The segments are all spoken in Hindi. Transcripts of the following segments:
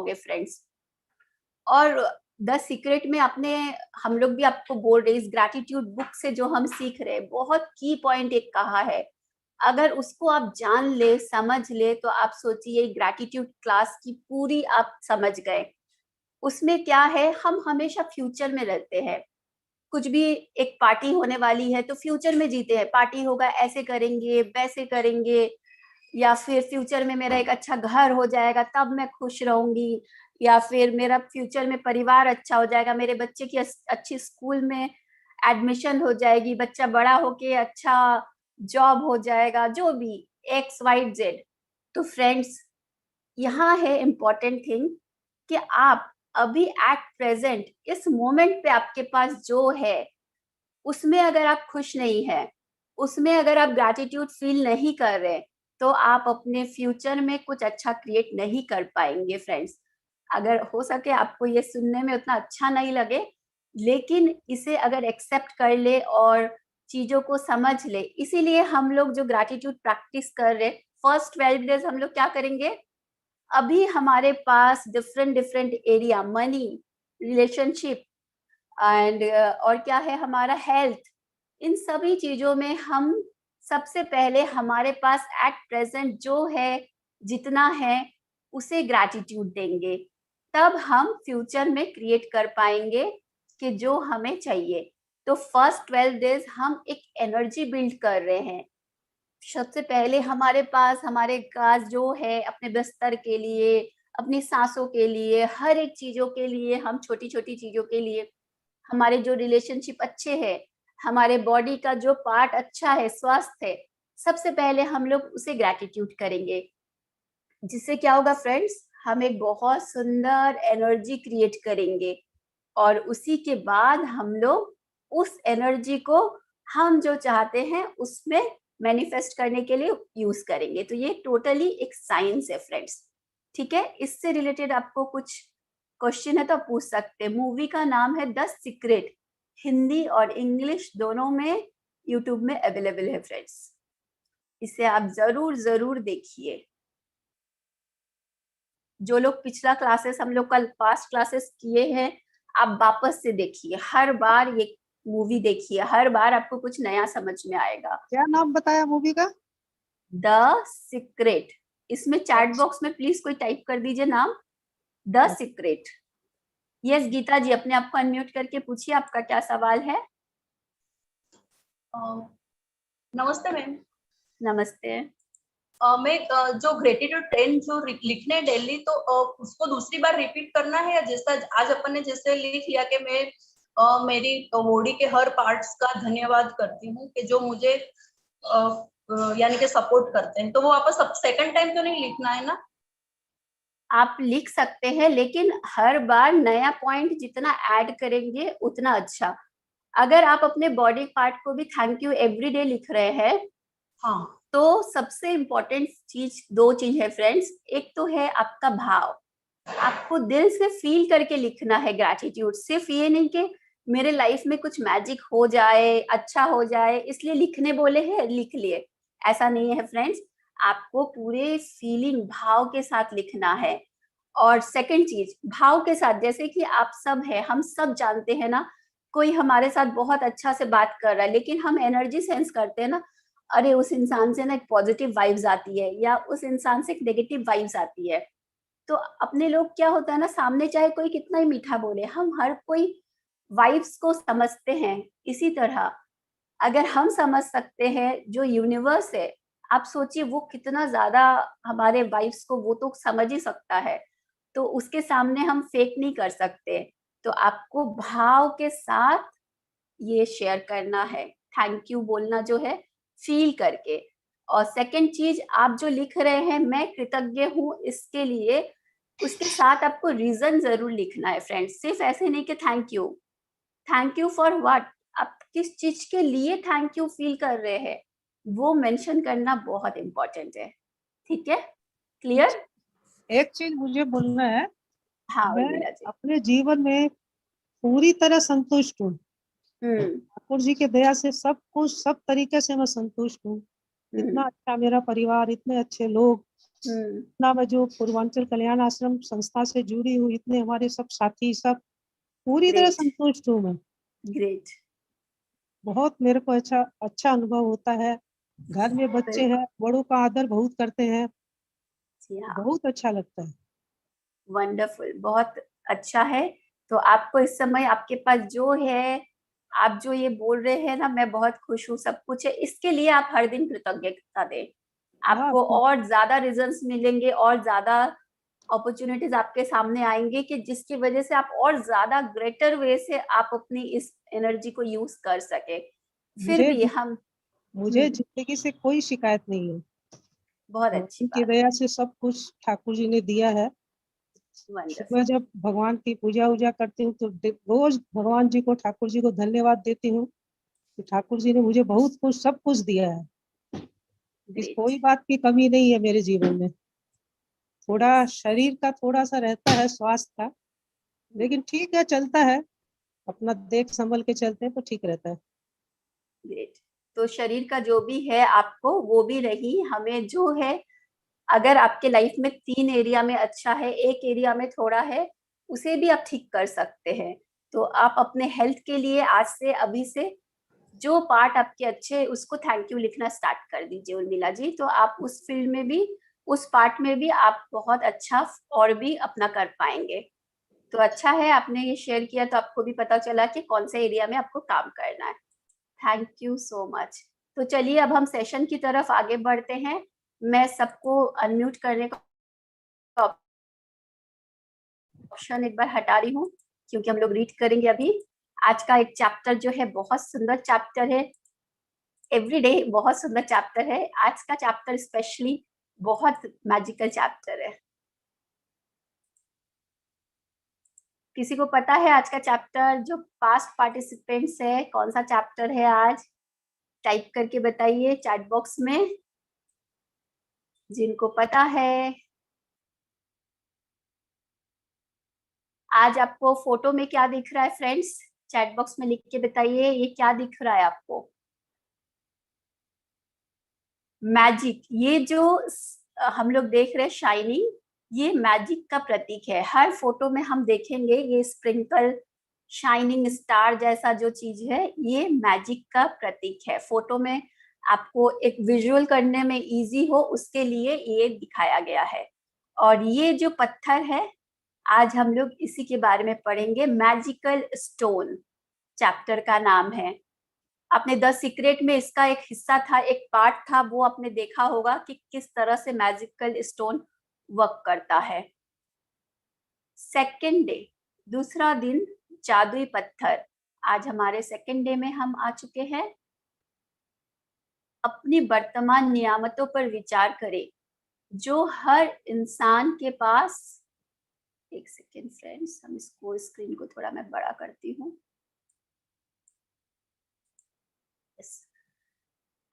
पाओगे फ्रेंड्स। और द सीक्रेट में आपने, हम लोग भी आपको बोल रहे, इस ग्रैटिट्यूड बुक से जो हम सीख रहे हैं, बहुत की पॉइंट एक कहा है, अगर उसको आप जान ले, समझ ले, तो आप सोचिए ग्रैटिट्यूड क्लास की पूरी आप समझ गए। उसमें क्या है, हम हमेशा फ्यूचर में रहते हैं। कुछ भी, एक पार्टी होने वाली है तो फ्यूचर में जीते हैं, पार्टी होगा ऐसे करेंगे वैसे करेंगे, या फिर फ्यूचर में मेरा एक अच्छा घर हो जाएगा तब मैं खुश रहूंगी, या फिर मेरा फ्यूचर में परिवार अच्छा हो जाएगा, मेरे बच्चे की अच्छी स्कूल में एडमिशन हो जाएगी, बच्चा बड़ा होके अच्छा जॉब हो जाएगा, जो भी एक्स वाई जेड। तो फ्रेंड्स, यहाँ है इम्पोर्टेंट थिंग कि आप अभी एट प्रेजेंट इस मोमेंट पे आपके पास जो है, उसमें अगर आप खुश नहीं है, उसमें अगर आप ग्रैटिट्यूड फील नहीं कर रहे, तो आप अपने फ्यूचर में कुछ अच्छा क्रिएट नहीं कर पाएंगे फ्रेंड्स। अगर हो सके आपको ये सुनने में उतना अच्छा नहीं लगे, लेकिन इसे अगर एक्सेप्ट कर ले और चीजों को समझ ले, इसीलिए हम लोग जो ग्रैटिट्यूड प्रैक्टिस कर रहे, फर्स्ट 12 डेज हम लोग क्या करेंगे, अभी हमारे पास different different area, money, relationship and और क्या है, हमारा हेल्थ, इन सभी चीजों में हम सबसे पहले हमारे पास एट प्रेजेंट जो है, जितना है, उसे ग्रैटिट्यूड देंगे। तब हम फ्यूचर में क्रिएट कर पाएंगे कि जो हमें चाहिए। तो फर्स्ट 12 डेज हम एक एनर्जी बिल्ड कर रहे हैं। सबसे पहले हमारे पास जो है, अपने बिस्तर के लिए, अपनी सांसों के लिए, हर एक चीजों के लिए, हम छोटी छोटी चीजों के लिए, हमारे जो रिलेशनशिप अच्छे हैं, हमारे बॉडी का जो पार्ट अच्छा है, स्वस्थ है, सबसे पहले हम लोग उसे ग्रैटिट्यूड करेंगे। जिससे क्या होगा फ्रेंड्स, हम एक बहुत सुंदर एनर्जी क्रिएट करेंगे, और उसी के बाद हम लोग उस एनर्जी को हम जो चाहते हैं उसमें मैनिफेस्ट करने के लिए यूज करेंगे। तो ये टोटली एक साइंस है फ्रेंड्स। ठीक है, इससे रिलेटेड आपको कुछ क्वेश्चन है तो आप पूछ सकते हैं। मूवी का नाम है द सीक्रेट, हिंदी और इंग्लिश दोनों में यूट्यूब में अवेलेबल है फ्रेंड्स, इसे आप जरूर जरूर देखिए। जो लोग पिछला क्लासेस, हम लोग कल पास्ट क्लासेस किए हैं, आप वापस से देखिए, हर बार ये मूवी देखिए, हर बार आपको कुछ नया समझ में आएगा। क्या नाम बताया मूवी का? The secret. इसमें चैट बॉक्स में प्लीज कोई टाइप कर दीजिए नाम, the secret. Yes Gita ji, अपने आप को अनम्यूट करके पूछिए, आपका क्या सवाल है। नमस्ते मैम। नमस्ते। मैं जो ग्रेटिट्यूड 10 जो लिखने हैं डेली, तो उसको दूसरी बार रिपीट करना है, या जैसा आज अपन ने जैसे लिख लिया कि मैं मेरी बॉडी के हर पार्ट्स का धन्यवाद करती हूँ कि जो मुझे यानी कि सपोर्ट करते हैं, तो वो वापस सेकंड टाइम तो नहीं लिखना है ना? आप लिख सकते हैं, लेकिन हर बार नया पॉइंट जितना ऐड करेंगे उतना अच्छा। अगर आप अपने बॉडी पार्ट को भी थैंक यू एवरीडे लिख रहे हैं, हाँ, तो सबसे इम्पोर्टेंट चीज, दो चीज है फ्रेंड्स। एक तो है आपका भाव, आपको दिल से फील करके लिखना है ग्रैटिट्यूड। सिर्फ ये नहीं कि मेरे लाइफ में कुछ मैजिक हो जाए, अच्छा हो जाए, इसलिए लिखने बोले हैं लिख लिए, ऐसा नहीं है फ्रेंड्स। आपको पूरे फीलिंग, भाव के साथ लिखना है। और सेकंड चीज, भाव के साथ, जैसे कि आप सब है, हम सब जानते हैं ना, कोई हमारे साथ बहुत अच्छा से बात कर रहा है, लेकिन हम एनर्जी सेंस करते हैं ना, अरे उस इंसान से ना एक पॉजिटिव वाइब्स आती है, या उस इंसान से एक नेगेटिव वाइब्स आती है। तो अपने लोग क्या होता है ना, सामने चाहे कोई कितना ही मीठा बोले, हम हर कोई वाइब्स को समझते हैं। इसी तरह अगर हम समझ सकते हैं जो यूनिवर्स है, आप सोचिए वो कितना ज्यादा हमारे वाइब्स को वो तो समझ ही सकता है, तो उसके सामने हम फेक नहीं कर सकते। तो आपको भाव के साथ ये शेयर करना है, थैंक यू बोलना जो है, फील करके। और सेकंड चीज, आप जो लिख रहे हैं मैं कृतज्ञ हूँ इसके लिए, उसके साथ आपको रीजन जरूर लिखना है फ्रेंड्स। सिर्फ ऐसे नहीं कि थैंक यू फॉर व्हाट, आप किस चीज के लिए थैंक यू फील कर रहे हैं, वो मेंशन करना बहुत इंपॉर्टेंट है। ठीक है, क्लियर। एक चीज मुझे बोलना है, हाँ मैं उर्मिला जी। अपने जीवन में पूरी तरह संतुष्ट हूँ। हम्म। ठाकुर जी के दया से सब कुछ, सब तरीके से मैं संतुष्ट हूँ। इतना अच्छा मेरा परिवार, इतने अच्छे लोग, ना मैं जो पूर्वांचल कल्याण आश्रम संस्था से जुड़ी हूँ, इतने हमारे सब साथी सब पूरी तरह ग्रेट संतुष्ट हूँ मैं। ग्रेट। बहुत मेरे को अच्छा अनुभव होता है। घर में बच्चे बिल्कुल हैं, बड़ों का आदर बहुत करते हैं, जी हाँ, बहुत अच्छा लगता है। वंडरफुल, बहुत अच्छा है। तो आपको इस समय आपके पास जो है, आप जो ये बोल रहे हैं ना, मैं बहुत खुश हूँ, सब कुछ है, इसके लिए आप हर दिन कृतज्ञता दें। हाँ, आपको और ज्यादा रिजल्ट्स मिलेंगे और ज्यादा अपॉर्चुनिटीज आपके सामने आएंगे कि जिसकी वजह से आप और ज्यादा ग्रेटर वे से आप अपनी इस एनर्जी को यूज कर सके। फिर मुझे भी हम मुझे जिंदगी से कोई शिकायत नहीं है। बहुत अच्छी भगवान की बात है। दया से सब कुछ ठाकुर जी ने दिया है। सुबह वंडरफुल जब भगवान की पूजा वूजा करती हूँ तो रोज भगवान जी को, ठाकुर जी को धन्यवाद देती हूँ कि ठाकुर जी ने मुझे बहुत कुछ, सब कुछ दिया है। इस ग्रेट। कोई बात की कमी नहीं है मेरे जीवन में। थोड़ा शरीर का थोड़ा सा रहता है, स्वास्थ्य का, लेकिन ठीक है, चलता है। अपना देख संभल के चलते हैं तो ठीक रहता है। ग्रेट। तो शरीर का जो भी है आपको वो भी रही, हमें जो है, अगर आपके लाइफ में 3 एरिया में अच्छा है, एक एरिया में थोड़ा है, उसे भी आप ठीक कर सकते हैं। तो आप अपने हेल्थ के लिए आज से, अभी से जो पार्ट आपके अच्छे है उसको थैंक यू लिखना स्टार्ट कर दीजिए उर्मिला जी। तो आप उस फील्ड में भी, उस पार्ट में भी आप बहुत अच्छा और भी अपना कर पाएंगे। तो अच्छा है आपने ये शेयर किया, तो आपको भी पता चला कि कौन से एरिया में आपको काम करना है। Thank you so much. तो चलिए अब हम सेशन की तरफ आगे बढ़ते हैं। मैं सबको अनम्यूट करने का ऑप्शन एक बार हटा रही हूँ, क्योंकि हम लोग रीड करेंगे अभी। आज का एक चैप्टर जो है बहुत सुंदर चैप्टर है, एवरीडे बहुत सुंदर चैप्टर है। आज का चैप्टर स्पेशली बहुत मैजिकल चैप्टर है। किसी को पता है आज का चैप्टर, जो पास्ट पार्टिसिपेंट्स है, कौन सा चैप्टर है आज? टाइप करके बताइए चैट बॉक्स में, जिनको पता है। आज आपको फोटो में क्या दिख रहा है फ्रेंड्स? चैट बॉक्स में लिख के बताइए, ये क्या दिख रहा है आपको? मैजिक, ये जो हम लोग देख रहे हैं शाइनिंग, ये मैजिक का प्रतीक है। हर फोटो में हम देखेंगे ये स्प्रिंकल शाइनिंग स्टार जैसा जो चीज है, ये मैजिक का प्रतीक है। फोटो में आपको एक विजुअल करने में इजी हो उसके लिए ये दिखाया गया है। और ये जो पत्थर है, आज हम लोग इसी के बारे में पढ़ेंगे। मैजिकल स्टोन चैप्टर का नाम है। आपने द सीक्रेट में इसका एक हिस्सा था, एक पार्ट था, वो आपने देखा होगा कि किस तरह से मैजिकल स्टोन वर्क करता है। सेकेंड डे, दूसरा दिन, जादुई पत्थर। आज हमारे सेकेंड डे में हम आ चुके हैं। अपनी वर्तमान नियामतों पर विचार करें जो हर इंसान के पास, एक सेकेंड फ्रेंड्स, हम इसको स्क्रीन को थोड़ा मैं बड़ा करती हूँ।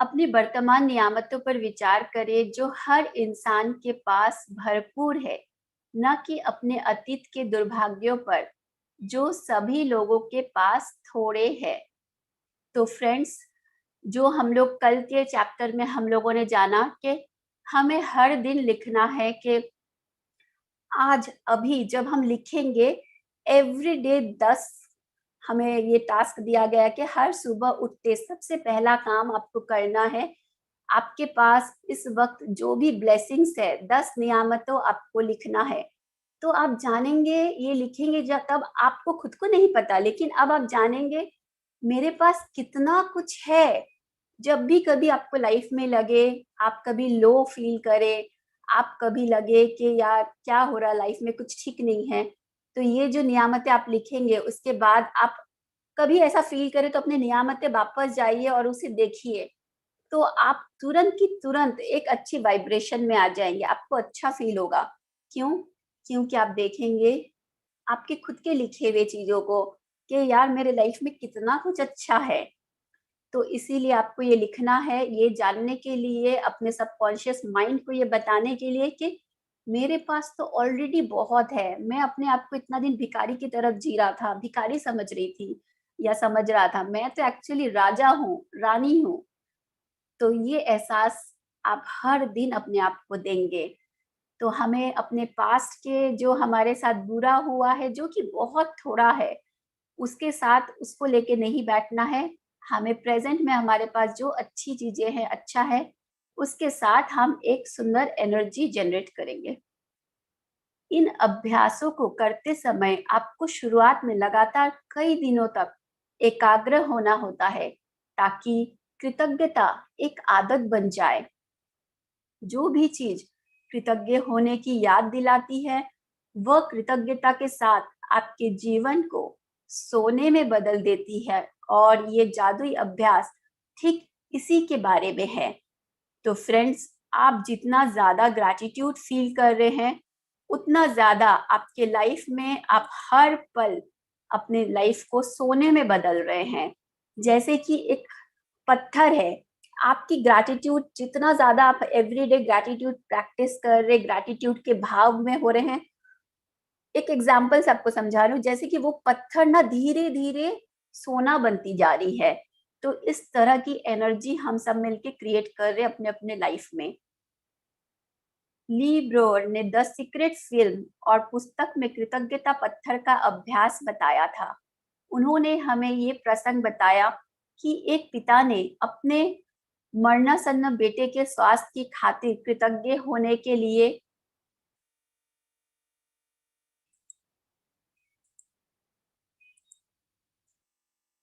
अपनी वर्तमान नियामतों पर विचार करें जो हर इंसान के पास भरपूर है, न कि अपने अतीत के दुर्भाग्यों पर जो सभी लोगों के पास थोड़े हैं। तो फ्रेंड्स, जो हम लोग कल के चैप्टर में हम लोगों ने जाना कि हमें हर दिन लिखना है, कि आज अभी जब हम लिखेंगे एवरीडे 10, हमें ये टास्क दिया गया कि हर सुबह उठते सबसे पहला काम आपको करना है, आपके पास इस वक्त जो भी ब्लेसिंग्स है 10 नियामतों आपको लिखना है। तो आप जानेंगे, ये लिखेंगे जब, तब आपको खुद को नहीं पता, लेकिन अब आप जानेंगे मेरे पास कितना कुछ है। जब भी कभी आपको लाइफ में लगे, आप कभी लो फील करें, आप कभी लगे कि यार क्या हो रहा है लाइफ में, कुछ ठीक नहीं है, तो ये जो नियामतें आप लिखेंगे, उसके बाद आप कभी ऐसा फील करें तो अपने नियामतें वापस जाइए और उसे देखिए, तो आप तुरंत की तुरंत एक अच्छी वाइब्रेशन में आ जाएंगे, आपको अच्छा फील होगा। क्यों? क्योंकि आप देखेंगे आपके खुद के लिखे हुए चीजों को कि यार मेरे लाइफ में कितना कुछ अच्छा है। तो इसीलिए आपको ये लिखना है, ये जानने के लिए, अपने सबकॉन्शियस माइंड को ये बताने के लिए कि मेरे पास तो ऑलरेडी बहुत है। मैं अपने आप को इतना दिन भिखारी की तरफ जी रहा था, भिखारी समझ रही थी या समझ रहा था, मैं तो एक्चुअली राजा हूँ, रानी हूँ। तो ये एहसास आप हर दिन अपने आप को देंगे। तो हमें अपने पास्ट के जो हमारे साथ बुरा हुआ है, जो कि बहुत थोड़ा है, उसके साथ उसको लेके नहीं बैठना है। हमें प्रेजेंट में हमारे पास जो अच्छी चीजें हैं, अच्छा है, उसके साथ हम एक सुंदर एनर्जी जनरेट करेंगे। इन अभ्यासों को करते समय आपको शुरुआत में लगातार कई दिनों तक एकाग्र होना होता है, ताकि कृतज्ञता एक आदत बन जाए। जो भी चीज कृतज्ञ होने की याद दिलाती है, वह कृतज्ञता के साथ आपके जीवन को सोने में बदल देती है। और ये जादुई अभ्यास ठीक इसी के बारे में है। तो फ्रेंड्स, आप जितना ज्यादा ग्रैटिट्यूड फील कर रहे हैं, उतना ज्यादा आपके लाइफ में आप हर पल अपने लाइफ को सोने में बदल रहे हैं। जैसे कि एक पत्थर है, आपकी ग्रैटिट्यूड जितना ज्यादा आप एवरीडे ग्रैटिट्यूड प्रैक्टिस कर रहे, ग्रैटिट्यूड के भाव में हो रहे हैं। एक एग्जांपल से आपको समझा रही हूँ, जैसे कि वो पत्थर ना धीरे धीरे सोना बनती जा रही है। तो इस तरह की एनर्जी हम सब मिलके क्रिएट कर रहे हैं अपने अपने लाइफ में। ली ब्रोर ने द सीक्रेट फिल्म और पुस्तक में कृतज्ञता पत्थर का अभ्यास बताया था। उन्होंने हमें ये प्रसंग बताया कि एक पिता ने अपने मरणासन्न बेटे के स्वास्थ्य की खातिर कृतज्ञ होने के लिए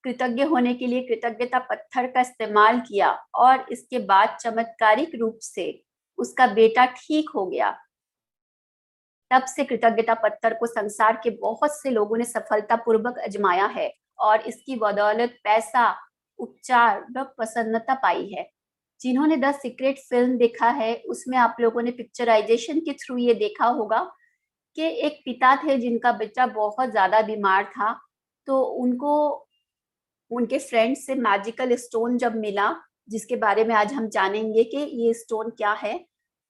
कृतज्ञता पत्थर का इस्तेमाल किया, और इसके बाद चमत्कारिक रूप से उसका बेटा ठीक हो गया। तब से कृतज्ञता पत्थर को संसार के बहुत से लोगों ने सफलतापूर्वक आजमाया है, और इसकी बदौलत पैसा, उपचार व प्रसन्नता पाई है। जिन्होंने द सीक्रेट फिल्म देखा है, उसमें आप लोगों ने पिक्चराइजेशन के थ्रू ये देखा होगा कि एक पिता थे जिनका बच्चा बहुत ज्यादा बीमार था। तो उनको उनके फ्रेंड से मैजिकल स्टोन जब मिला, जिसके बारे में आज हम जानेंगे कि ये स्टोन क्या है,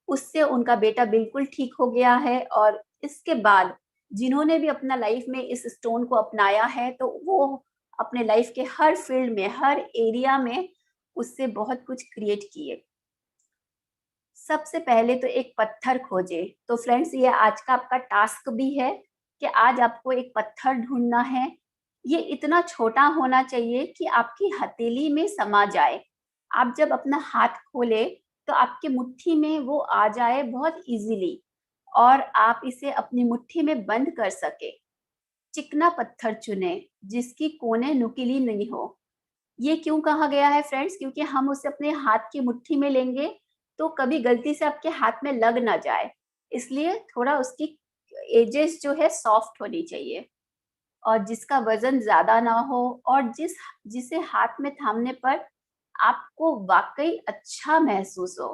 उससे उनका बेटा बिल्कुल ठीक हो गया है। और इसके बाद जिन्होंने भी अपना लाइफ में इस स्टोन को अपनाया है, तो वो अपने लाइफ के हर फील्ड में, हर एरिया में उससे बहुत कुछ क्रिएट किए। सबसे पहले तो एक पत्थर खोजे। तो फ्रेंड्स, ये आज का आपका टास्क भी है कि आज आपको एक पत्थर ढूंढना है। ये इतना छोटा होना चाहिए कि आपकी हथेली में समा जाए। आप जब अपना हाथ खोले तो आपके मुट्ठी में वो आ जाए बहुत इजीली, और आप इसे अपनी मुट्ठी में बंद कर सके। चिकना पत्थर चुने जिसकी कोने नुकीली नहीं हो। ये क्यों कहा गया है फ्रेंड्स? क्योंकि हम उसे अपने हाथ की मुट्ठी में लेंगे तो कभी गलती से आपके हाथ में लग ना जाए, इसलिए थोड़ा उसकी एजेस जो है सॉफ्ट होनी चाहिए, और जिसका वजन ज्यादा ना हो, और जिसे हाथ में थामने पर आपको वाकई अच्छा महसूस हो।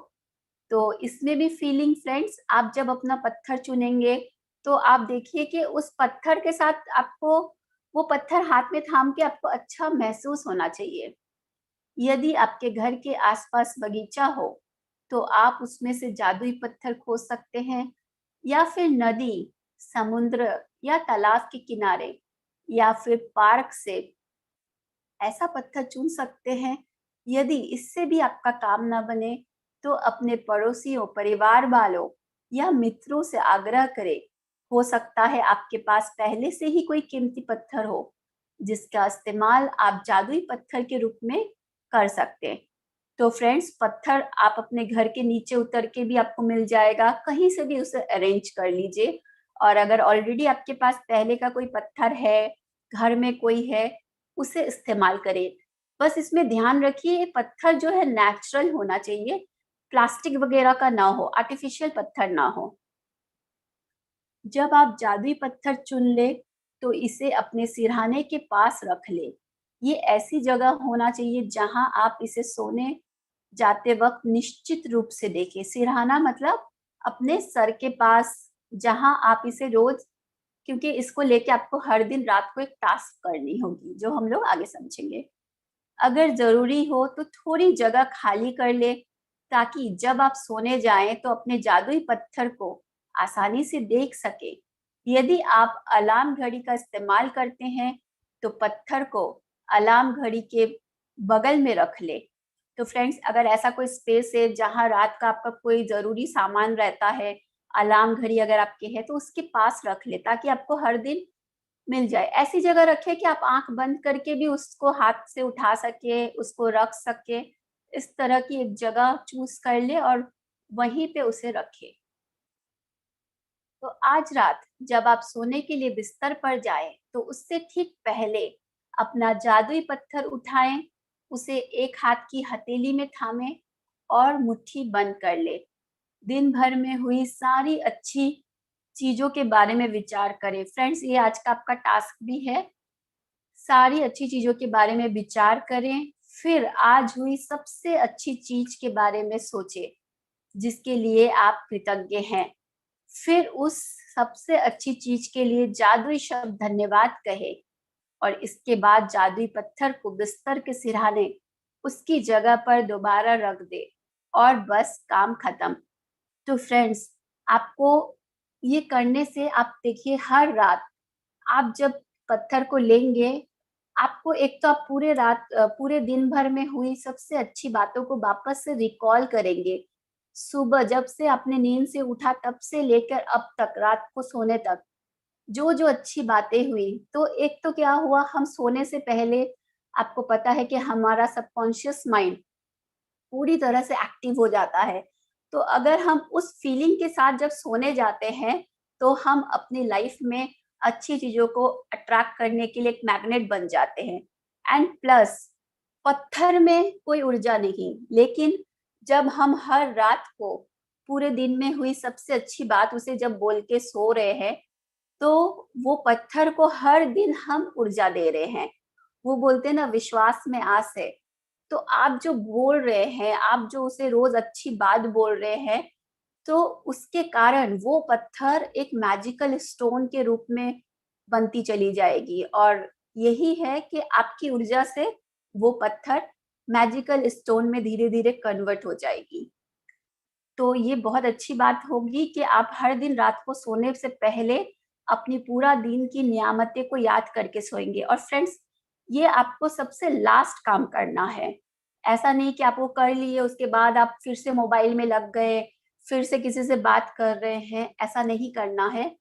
तो इसमें भी फीलिंग फ्रेंड्स, आप जब अपना पत्थर चुनेंगे तो आप देखिए कि उस पत्थर के साथ आपको वो पत्थर हाथ में थाम के आपको अच्छा महसूस होना चाहिए। यदि आपके घर के आसपास बगीचा हो तो आप उसमें से जादुई पत्थर खोज सकते हैं, या फिर नदी, समुद्र या तालाब के किनारे, या फिर पार्क से ऐसा पत्थर चुन सकते हैं। यदि इससे भी आपका काम ना बने तो अपने पड़ोसियों, परिवार वालों या मित्रों से आग्रह करें। हो सकता है आपके पास पहले से ही कोई कीमती पत्थर हो जिसका इस्तेमाल आप जादुई पत्थर के रूप में कर सकते हैं। तो फ्रेंड्स, पत्थर आप अपने घर के नीचे उतर के भी आपको मिल जाएगा, कहीं से भी उसे अरेंज कर लीजिए। और अगर ऑलरेडी आपके पास पहले का कोई पत्थर है, घर में कोई है, उसे इस्तेमाल करें। बस इसमें ध्यान रखिए, ये पत्थर जो है नेचुरल होना चाहिए, प्लास्टिक वगैरह का ना हो, आर्टिफिशियल पत्थर ना हो। जब आप जादुई पत्थर चुन ले तो इसे अपने सिरहाने के पास रख ले। ये ऐसी जगह होना चाहिए जहां आप इसे सोने जाते वक्त निश्चित रूप से देखें। सिरहाना मतलब अपने सर के पास, जहां आप इसे रोज, क्योंकि इसको लेके आपको हर दिन रात को एक टास्क करनी होगी जो हम लोग आगे समझेंगे। अगर जरूरी हो तो थोड़ी जगह खाली कर ले, ताकि जब आप सोने जाएं तो अपने जादुई पत्थर को आसानी से देख सके। यदि आप अलार्म घड़ी का इस्तेमाल करते हैं तो पत्थर को अलार्म घड़ी के बगल में रख ले। तो फ्रेंड्स, अगर ऐसा कोई स्पेस है जहां रात का आपका कोई जरूरी सामान रहता है, अलार्म घड़ी अगर आपके है तो उसके पास रख ले, ताकि आपको हर दिन मिल जाए। ऐसी जगह रखे कि आप आंख बंद करके भी उसको हाथ से उठा सके, उसको रख सके। इस तरह की एक जगह चूज कर ले और वहीं पे उसे रखे। तो आज रात जब आप सोने के लिए बिस्तर पर जाएं, तो उससे ठीक पहले अपना जादुई पत्थर उठाएं, उसे एक हाथ की हथेली में थामें और मुट्ठी बंद कर ले। दिन भर में हुई सारी अच्छी चीजों के बारे में विचार करें। फ्रेंड्स, ये आज का आपका टास्क भी है। सारी अच्छी चीजों के बारे में विचार करें, फिर आज हुई सबसे अच्छी चीज के बारे में सोचें जिसके लिए आप कृतज्ञ हैं। फिर उस सबसे अच्छी चीज के लिए जादुई शब्द धन्यवाद कहे और इसके बाद जादुई पत्थर को बिस्तर के सिरहाने उसकी जगह पर दोबारा रख दे और बस काम खत्म। तो फ्रेंड्स, आपको ये करने से आप देखिए हर रात आप जब पत्थर को लेंगे, आपको एक तो आप पूरे दिन भर में हुई सबसे अच्छी बातों को वापस से रिकॉल करेंगे। सुबह जब से आपने नींद से उठा तब से लेकर अब तक रात को सोने तक जो जो अच्छी बातें हुई, तो एक तो क्या हुआ, हम सोने से पहले आपको पता है कि हमारा सबकॉन्शियस माइंड पूरी तरह से एक्टिव हो जाता है। तो अगर हम उस फीलिंग के साथ जब सोने जाते हैं, तो हम अपनी लाइफ में अच्छी चीजों को अट्रैक्ट करने के लिए एक मैग्नेट बन जाते हैं। एंड प्लस पत्थर में कोई ऊर्जा नहीं, लेकिन जब हम हर रात को पूरे दिन में हुई सबसे अच्छी बात उसे जब बोल के सो रहे हैं, तो वो पत्थर को हर दिन हम ऊर्जा दे रहे हैं। वो बोलते हैं ना, विश्वास में आस है। तो आप जो बोल रहे हैं, आप जो उसे रोज अच्छी बात बोल रहे हैं, तो उसके कारण वो पत्थर एक मैजिकल स्टोन के रूप में बनती चली जाएगी। और यही है कि आपकी ऊर्जा से वो पत्थर मैजिकल स्टोन में धीरे धीरे कन्वर्ट हो जाएगी। तो ये बहुत अच्छी बात होगी कि आप हर दिन रात को सोने से पहले अपनी पूरा दिन की नियामतें को याद करके सोएंगे। और फ्रेंड्स, ये आपको सबसे लास्ट काम करना है। ऐसा नहीं कि आप वो कर लिए उसके बाद आप फिर से मोबाइल में लग गए, फिर से किसी से बात कर रहे हैं, ऐसा नहीं करना है।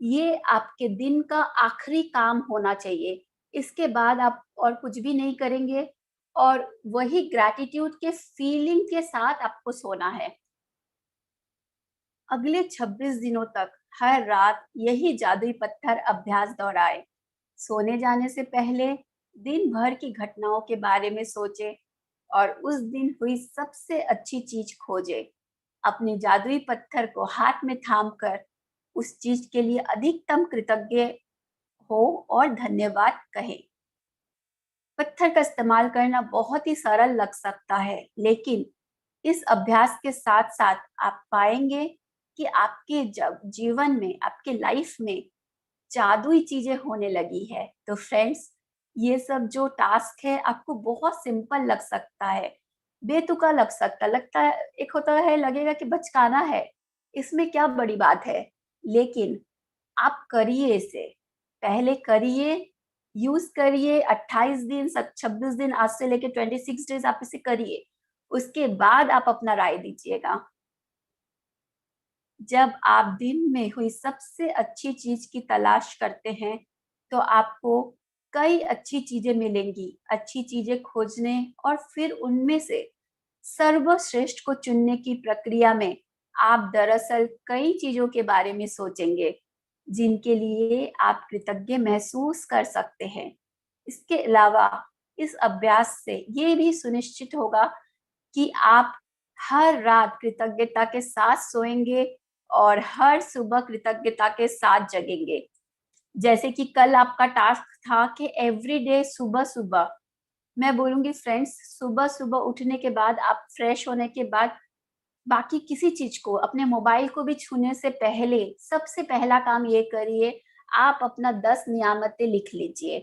ये आपके दिन का आखिरी काम होना चाहिए। इसके बाद आप और कुछ भी नहीं करेंगे और वही ग्रैटिट्यूड के फीलिंग के साथ आपको सोना है। अगले 26 दिनों तक हर रात यही जादुई पत्थर अभ्यास दोहराए। सोने जाने से पहले दिन भर की घटनाओं के बारे में सोचे और उस दिन हुई सबसे अच्छी चीज खोजे। अपने जादुई पत्थर को हाथ में थामकर उस चीज के लिए अधिकतम कृतज्ञ हो और धन्यवाद कहे। पत्थर का इस्तेमाल करना बहुत ही सरल लग सकता है, लेकिन इस अभ्यास के साथ साथ आप पाएंगे कि आपके जब जीवन में, आपके लाइफ में जादुई चीजें होने लगी है। तो फ्रेंड्स, ये सब जो टास्क है आपको बहुत सिंपल लग सकता है, बेतुका लगता है, एक होता है लगेगा कि बचकाना है, इसमें क्या बड़ी बात है। लेकिन आप करिए, इसे पहले करिए, यूज करिए। 28 दिन 26 दिन, आज से लेके 26 डेज आप इसे करिए। उसके बाद आप अपना राय दीजिएगा। जब आप दिन में हुई सबसे अच्छी चीज की तलाश करते हैं, तो आपको कई अच्छी चीजें मिलेंगी। अच्छी चीजें खोजने और फिर उनमें से सर्वश्रेष्ठ को चुनने की प्रक्रिया में आप दरअसल कई चीजों के बारे में सोचेंगे जिनके लिए आप कृतज्ञ महसूस कर सकते हैं। इसके अलावा इस अभ्यास से ये भी सुनिश्चित होगा कि आप हर रात कृतज्ञता के साथ सोएंगे और हर सुबह कृतज्ञता के साथ जगेंगे। जैसे कि कल आपका टास्क था कि एवरीडे सुबह सुबह, मैं बोलूंगी फ्रेंड्स, सुबह सुबह उठने के बाद, आप फ्रेश होने के बाद बाकी किसी चीज को, अपने मोबाइल को भी छूने से पहले सबसे पहला काम ये करिए, आप अपना 10 नियामतें लिख लीजिए।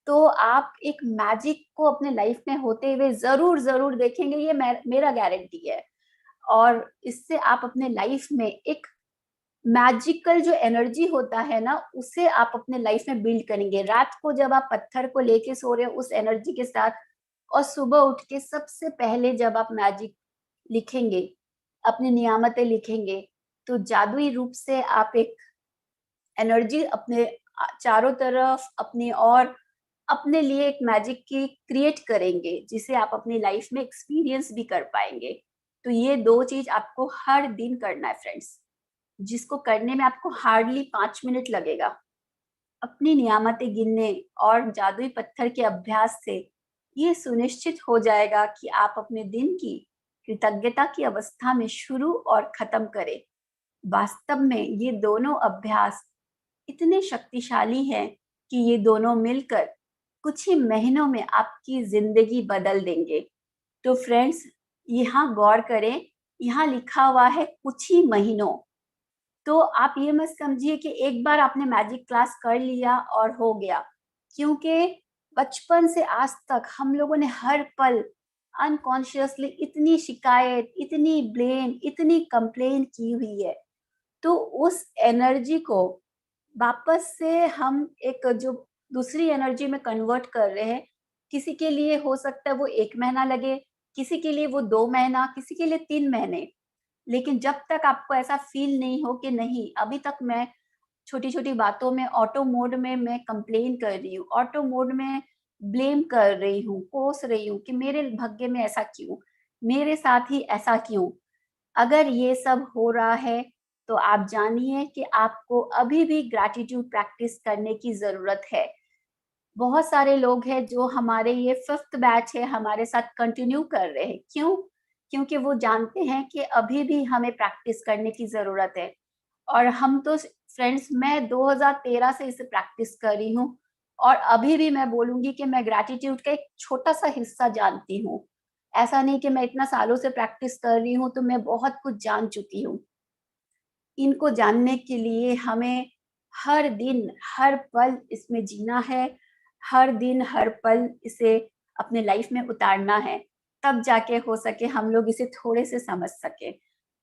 तो आप एक मैजिक को अपने लाइफ में होते हुए जरूर जरूर देखेंगे, ये मेरा गारंटी है। और इससे आप अपने लाइफ में एक मैजिकल जो एनर्जी होता है ना, उसे आप अपने लाइफ में बिल्ड करेंगे। रात को जब आप पत्थर को लेके सो रहे हो उस एनर्जी के साथ, और सुबह उठ के सबसे पहले जब आप मैजिक लिखेंगे, अपनी नियामतें लिखेंगे, तो जादुई रूप से आप एक एनर्जी अपने चारों तरफ अपने और अपने लिए एक मैजिक की क्रिएट करेंगे, जिसे आप अपनी लाइफ में एक्सपीरियंस भी कर पाएंगे। तो ये 2 चीज आपको हर दिन करना है फ्रेंड्स, जिसको करने में आपको हार्डली 5 मिनट लगेगा। अपनी नियामतें गिनने और जादुई पत्थर के अभ्यास से ये सुनिश्चित हो जाएगा कि आप अपने दिन की कृतज्ञता की अवस्था में शुरू और खत्म करें। वास्तव में ये दोनों अभ्यास इतने शक्तिशाली हैं कि ये दोनों मिलकर कुछ ही महीनों में आपकी जिंदगी बदल देंगे। तो फ्रेंड्स, यहाँ गौर करें, यहाँ लिखा हुआ है कुछ ही महीनों। तो आप ये मत समझिए कि एक बार आपने मैजिक क्लास कर लिया और हो गया, क्योंकि बचपन से आज तक हम लोगों ने हर पल अनकॉन्शियसली इतनी शिकायत, इतनी ब्लेम, इतनी कंप्लेन की हुई है। तो उस एनर्जी को वापस से हम एक जो दूसरी एनर्जी में कन्वर्ट कर रहे हैं। किसी के लिए हो सकता है वो 1 महीना लगे, किसी के लिए वो 2 महीना, किसी के लिए 3 महीने। लेकिन जब तक आपको ऐसा फील नहीं हो कि नहीं, अभी तक मैं छोटी-छोटी बातों में ऑटो मोड में मैं कंप्लेन कर रही हूँ, ऑटो मोड में ब्लेम कर रही हूँ, कोस रही हूँ कि मेरे भाग्य में ऐसा क्यों? मेरे साथ ही ऐसा क्यों? अगर ये सब हो रहा है, तो आप जानिए कि आपको अभी भी ग्रैटिट्यूड प्रैक्टिस करने की ज़रूरत है। बहुत सारे लोग हैं जो हमारे ये 5th बैच है, हमारे साथ कंटिन्यू कर रहे हैं। क्यों? क्योंकि वो जानते हैं कि अभी भी हमें प्रैक्टिस करने की ज़रूरत है। और हम तो फ्रेंड्स, मैं 2013 से इसे प्रैक्टिस कर रही हूँ और अभी भी मैं बोलूँगी कि मैं ग्रैटिट्यूड का एक छोटा-सा हिस्सा जानती हूँ। ऐसा नहीं कि मैं इतना सालों से प्रैक्टिस कर रही हूँ, तो मैं बहुत कुछ जान चुकी हूँ। इनको जानने के लिए हमें हर दिन, हर पल इसमें जीना है, हर दिन, हर पल इसे अपने लाइफ में उतारना है, तब जाके हो सके हम लोग इसे थोड़े से समझ सकें।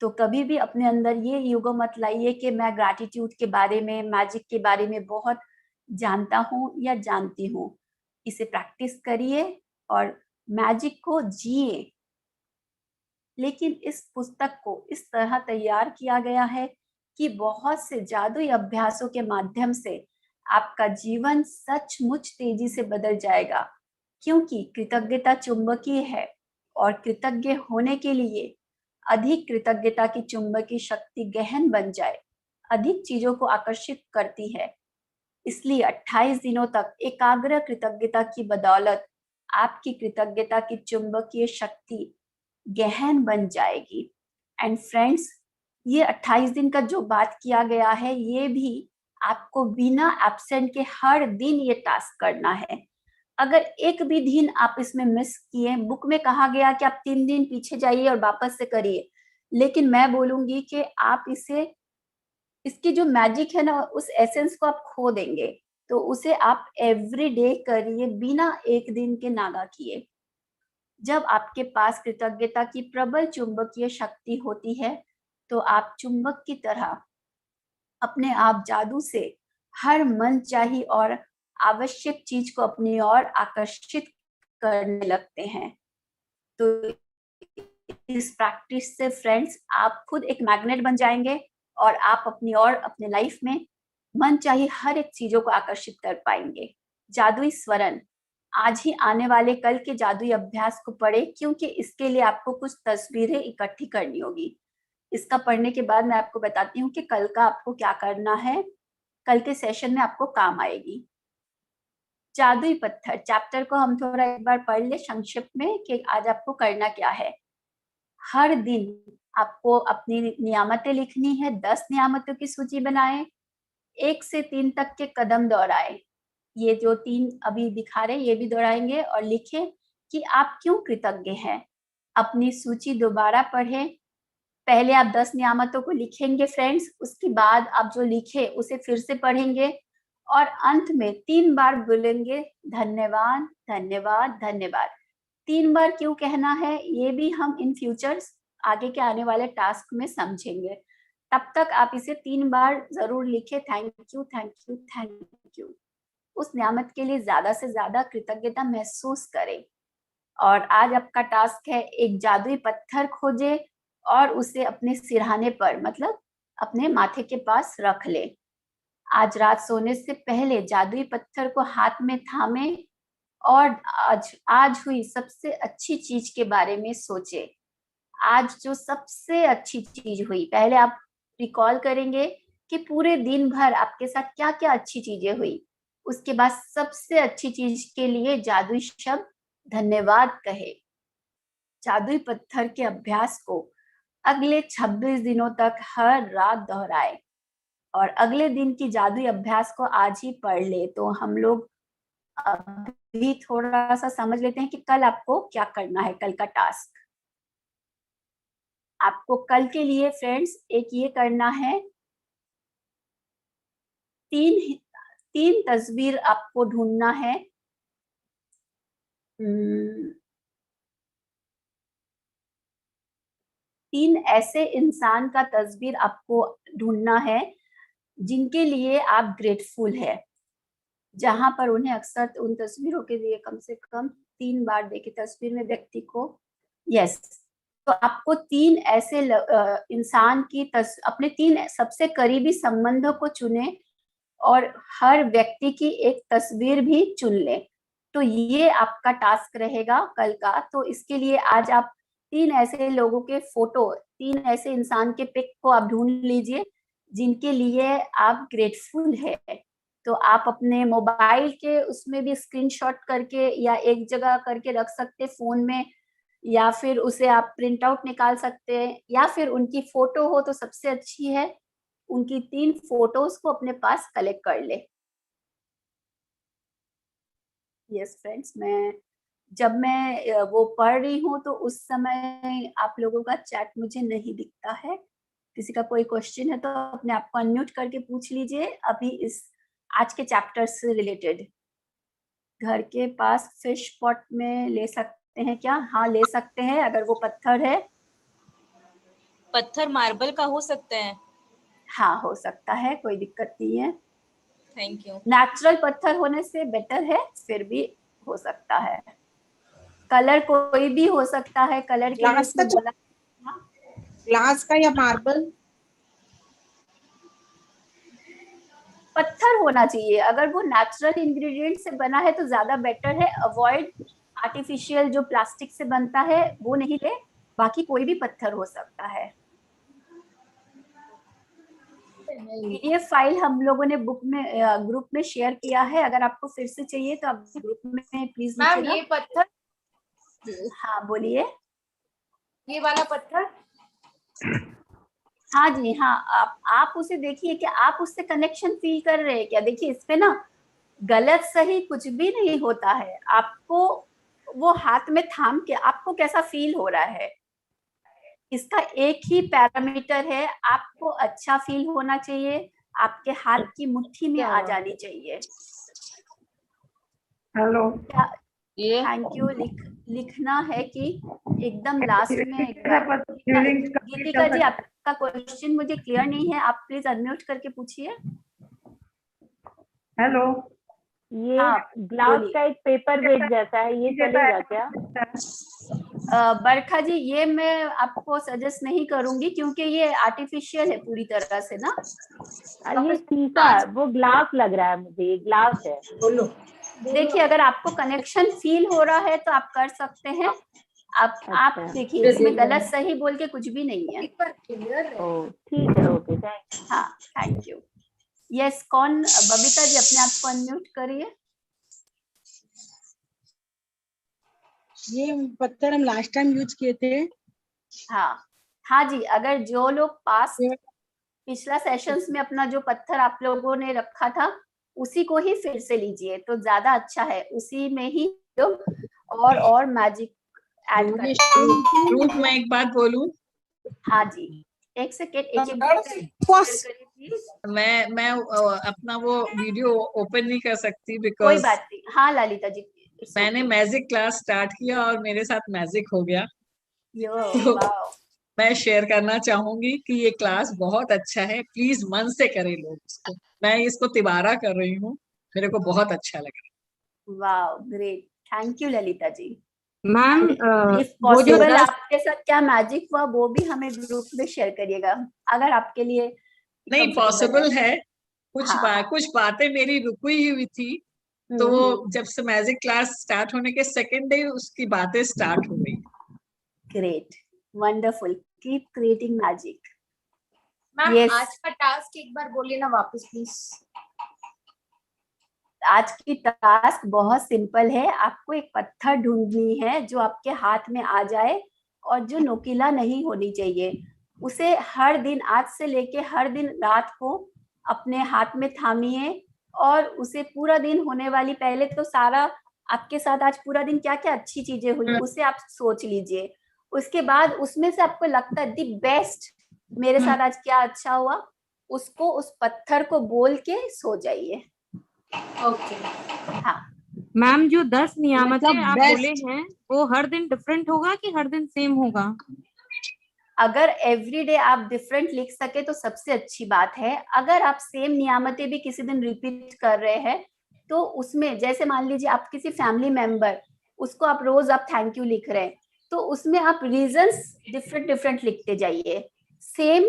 तो कभी भी अपने अंदर ये ईगो मत लाइए कि मैं ग्रैटिट्यूड के बारे में, मैजिक के बारे में बहुत जानता हूँ या जानती हूँ। इसे प्रैक्टिस करिए और मैजिक को जिए। लेकिन इस पुस्तक को इस तरह तैयार किया गया है कि बहुत से जादुई अभ्यासों के माध्यम से आपका जीवन सचमुच तेजी से बदल जाएगा, क्योंकि कृतज्ञता चुंबकीय है और कृतज्ञ होने के लिए अधिक कृतज्ञता की चुंबकीय शक्ति गहन बन जाए, अधिक चीजों को आकर्षित करती है। इसलिए 28 दिनों तक एकाग्र कृतज्ञता की बदौलत आपकी कृतज्ञता की चुंबकीय शक्ति गहन बन जाएगी। एंड फ्रेंड्स, ये 28 दिन का जो बात किया गया है, ये भी आपको बिना एब्सेंट के हर दिन ये टास्क करना है। अगर एक भी दिन आप इसमें मिस किए, बुक में कहा गया कि आप 3 दिन पीछे जाइए और वापस से करिए, लेकिन मैं बोलूंगी कि आप इसे, इसकी जो मैजिक है ना, उस एसेंस को आप खो देंगे। तो उसे आप एवरी डे करिए बिना एक दिन के नागा किए। जब आपके पास कृतज्ञता की प्रबल चुंबकीय शक्ति होती है, तो आप चुंबक की तरह अपने आप जादू से हर मनचाही और आवश्यक चीज को अपनी ओर आकर्षित करने लगते हैं। तो इस प्रैक्टिस से फ्रेंड्स, आप खुद एक मैग्नेट बन जाएंगे और आप अपनी ओर अपने लाइफ में मनचाही हर एक चीजों को आकर्षित कर पाएंगे। जादुई स्वरण, आज ही आने वाले कल के जादुई अभ्यास को पढ़े, क्योंकि इसके लिए आपको कुछ तस्वीरें इकट्ठी करनी होगी। इसका पढ़ने के बाद मैं आपको बताती हूँ कि कल का आपको क्या करना है, कल के सेशन में आपको काम आएगी। जादुई पत्थर चैप्टर को हम थोड़ा एक बार पढ़ ले संक्षिप्त में कि आज आपको करना क्या है। हर दिन आपको अपनी नियामतें लिखनी है। 10 नियामतों की सूची बनाएं, 1 से 3 तक के कदम दोहराएं। ये जो 3 अभी दिखा रहे, ये भी दोहराएंगे और लिखें कि आप क्यों कृतज्ञ हैं। अपनी सूची दोबारा पढ़ें। पहले आप 10 नियामतों को लिखेंगे फ्रेंड्स, उसके बाद आप जो लिखे उसे फिर से पढ़ेंगे और अंत में 3 बार बोलेंगे धन्यवाद, धन्यवाद, धन्यवाद। 3 बार क्यों कहना है, ये भी हम इन फ्यूचर्स आगे के आने वाले टास्क में समझेंगे। तब तक आप इसे 3 बार जरूर लिखें, thank you, thank you, thank you. उस नियामत के लिए ज्यादा से ज्यादा कृतज्ञता महसूस करें। और आज आपका टास्क है एक जादुई पत्थर खोजे और उसे अपने सिरहाने पर, मतलब अपने माथे के पास रख ले। आज रात सोने से पहले जादुई पत्थर को हाथ में थामे और आज हुई सबसे अच्छी चीज के बारे में सोचे। आज जो सबसे अच्छी चीज हुई, पहले आप रिकॉल करेंगे कि पूरे दिन भर आपके साथ क्या क्या अच्छी चीजें हुई। उसके बाद सबसे अच्छी चीज के लिए जादुई शब्द धन्यवाद कहे। जादुई पत्थर के अभ्यास को अगले 26 दिनों तक हर रात दोहराए और अगले दिन की जादुई अभ्यास को आज ही पढ़ ले। तो हम लोग अभी थोड़ा सा समझ लेते हैं कि कल आपको क्या करना है, कल का टास्क। आपको कल के लिए फ्रेंड्स एक ये करना है, तीन तस्वीर आपको ढूंढना है। तीन ऐसे इंसान का तस्वीर आपको ढूंढना है जिनके लिए आप ग्रेटफुल है, जहां पर उन्हें अक्सर उन तस्वीरों के लिए कम से कम 3 बार देखे तस्वीर में व्यक्ति को। यस, तो आपको 3 ऐसे इंसान की अपने 3 सबसे करीबी संबंधों को चुने और हर व्यक्ति की एक तस्वीर भी चुन ले। तो ये आपका टास्क रहेगा कल का। तो इसके लिए आज आप 3 ऐसे लोगों के फोटो, 3 ऐसे इंसान के पिक को आप ढूंढ लीजिए जिनके लिए आप ग्रेटफुल है। तो आप अपने मोबाइल के उसमें भी स्क्रीनशॉट करके या एक जगह करके रख सकते फोन में, या फिर उसे आप प्रिंट आउट निकाल सकते हैं, या फिर उनकी फोटो हो तो सबसे अच्छी है। उनकी 3 फोटोज को अपने पास कलेक्ट कर ले। यस फ्रेंड्स, जब मैं वो पढ़ रही हूँ तो उस समय आप लोगों का चैट मुझे नहीं दिखता है। किसी का कोई क्वेश्चन है तो अपने आप को अनम्यूट करके पूछ लीजिए अभी इस आज के चैप्टर से रिलेटेड। घर के पास फिश पॉट में ले सकते हैं क्या? हाँ, ले सकते हैं अगर वो पत्थर है। पत्थर मार्बल का हो सकता है? हाँ, हो सकता है, कोई दिक्कत नहीं है। Thank you. नेचुरल पत्थर होने से बेटर है, फिर भी हो सकता है। कलर कोई भी हो सकता है, कलर के लिए बोला ग्लास का या मार्बल? पत्थर होना चाहिए। अगर वो नेचुरल इंग्रेडिएंट से बना है तो ज्यादा बेटर है। अवॉइड आर्टिफिशियल जो प्लास्टिक से बनता है वो नहीं ले, बाकी कोई भी पत्थर हो सकता है। पीडीएफ फाइल हम लोगों ने बुक में ग्रुप में शेयर किया है। अगर आपको फिर से चाहिए तो आप ग्रुप में प्लीज मैम ये पत्थर, हाँ बोलिए। ये वाला पत्थर, हाँ जी हाँ, आप उसे देखिए कि आप उससे कनेक्शन फील कर रहे हैं क्या। देखिए इस पे ना गलत सही कुछ भी नहीं होता है। आपको वो हाथ में थाम के आपको कैसा फील हो रहा है, इसका एक ही पैरामीटर है, आपको अच्छा फील होना चाहिए, आपके हाथ की मुट्ठी में आ जानी चाहिए। हेलो, थैंक यू लिखना है कि एकदम लास्ट में गीतिका जी आपका क्वेश्चन मुझे क्लियर नहीं है, आप प्लीज अनम्यूट करके पूछिए। हेलो, ये ग्लास का एक पेपर वेट जैसा है, ये चलेगा क्या? बरखा जी ये मैं आपको सजेस्ट नहीं करूंगी क्योंकि ये आर्टिफिशियल है पूरी तरह से ना। ये शीशा, वो ग्लास लग रहा है मुझे, ये ग्लास है। बोलो। देखिए अगर आपको कनेक्शन फील हो रहा है तो आप कर सकते हैं। आप देखिए इसमें गलत सही बोल के कुछ भी नहीं है। ठीक है, ओके, थैंक यू। हाँ थैंक यू। यस, कौन? बबीता जी अपने आप को अनम्यूट करिए। ये पत्थर हम लास्ट टाइम यूज किए थे। हाँ जी, अगर जो लोग पिछला सेशंस में अपना जो पत्थर आप लोगों ने रखा था उसी को ही फिर से लीजिए तो ज्यादा अच्छा है। उसी में ही और मैजिक ऐड करें। मैं एक बात बोलूं? हाँ जी, एक सेकेंड, मैं अपना वो वीडियो ओपन नहीं कर सकती बिकॉज कोई बात नहीं। हाँ ललिता जी, मैंने मैजिक क्लास स्टार्ट किया और मेरे साथ मैजिक हो गया। वाओ। मैं शेयर करना चाहूंगी कि ये क्लास बहुत अच्छा है, प्लीज मन से करें लोग इसको। मैं इसको तिबारा कर रही हूँ, मेरे को बहुत अच्छा लग रहा है। Wow great, thank you Lalita ji. Ma'am if possible आपके साथ क्या मैजिक हुआ वो भी हमें ग्रुप में शेयर करिएगा। अगर आपके लिए नहीं सबसे पॉसिबल better। है। कुछ हाँ। कुछ बातें मेरी रुकी हुई थी, तो जब से मैजिक क्लास स्टार्ट होने के सेकेंड डे उसकी बातें स्टार्ट हो गई। Great, wonderful, keep creating magic. Ma'am Yes. आज का टास्क एक बार बोलिए ना वापस प्लीज। आज की टास्क बहुत सिंपल है। आपको एक पत्थर ढूंढनी है जो आपके हाथ में आ जाए और जो नुकीला नहीं होनी चाहिए। उसे हर दिन, आज से लेके हर दिन रात को अपने हाथ में थामिए और उसे पूरा दिन होने वाली, पहले तो सारा आपके साथ आज पूरा दिन क्या क्या अच्छी चीजें हुई उसे आप सोच लीजिए। उसके बाद उसमें से आपको लगता है दी बेस्ट मेरे साथ आज क्या अच्छा हुआ, उसको उस पत्थर को बोल के सो जाइए। ओके। हाँ मैम जो 10 नियामतें मतलब आप best। बोले हैं वो हर दिन डिफरेंट होगा कि हर दिन सेम होगा? अगर एवरीडे आप डिफरेंट लिख सके तो सबसे अच्छी बात है। अगर आप सेम नियामतें भी किसी दिन रिपीट कर रहे हैं तो उसमें, जैसे मान लीजिए आप किसी फैमिली मेंबर, उसको आप रोज आप थैंक यू लिख रहे हैं, तो उसमें आप रीजंस डिफरेंट डिफरेंट लिखते जाइए। सेम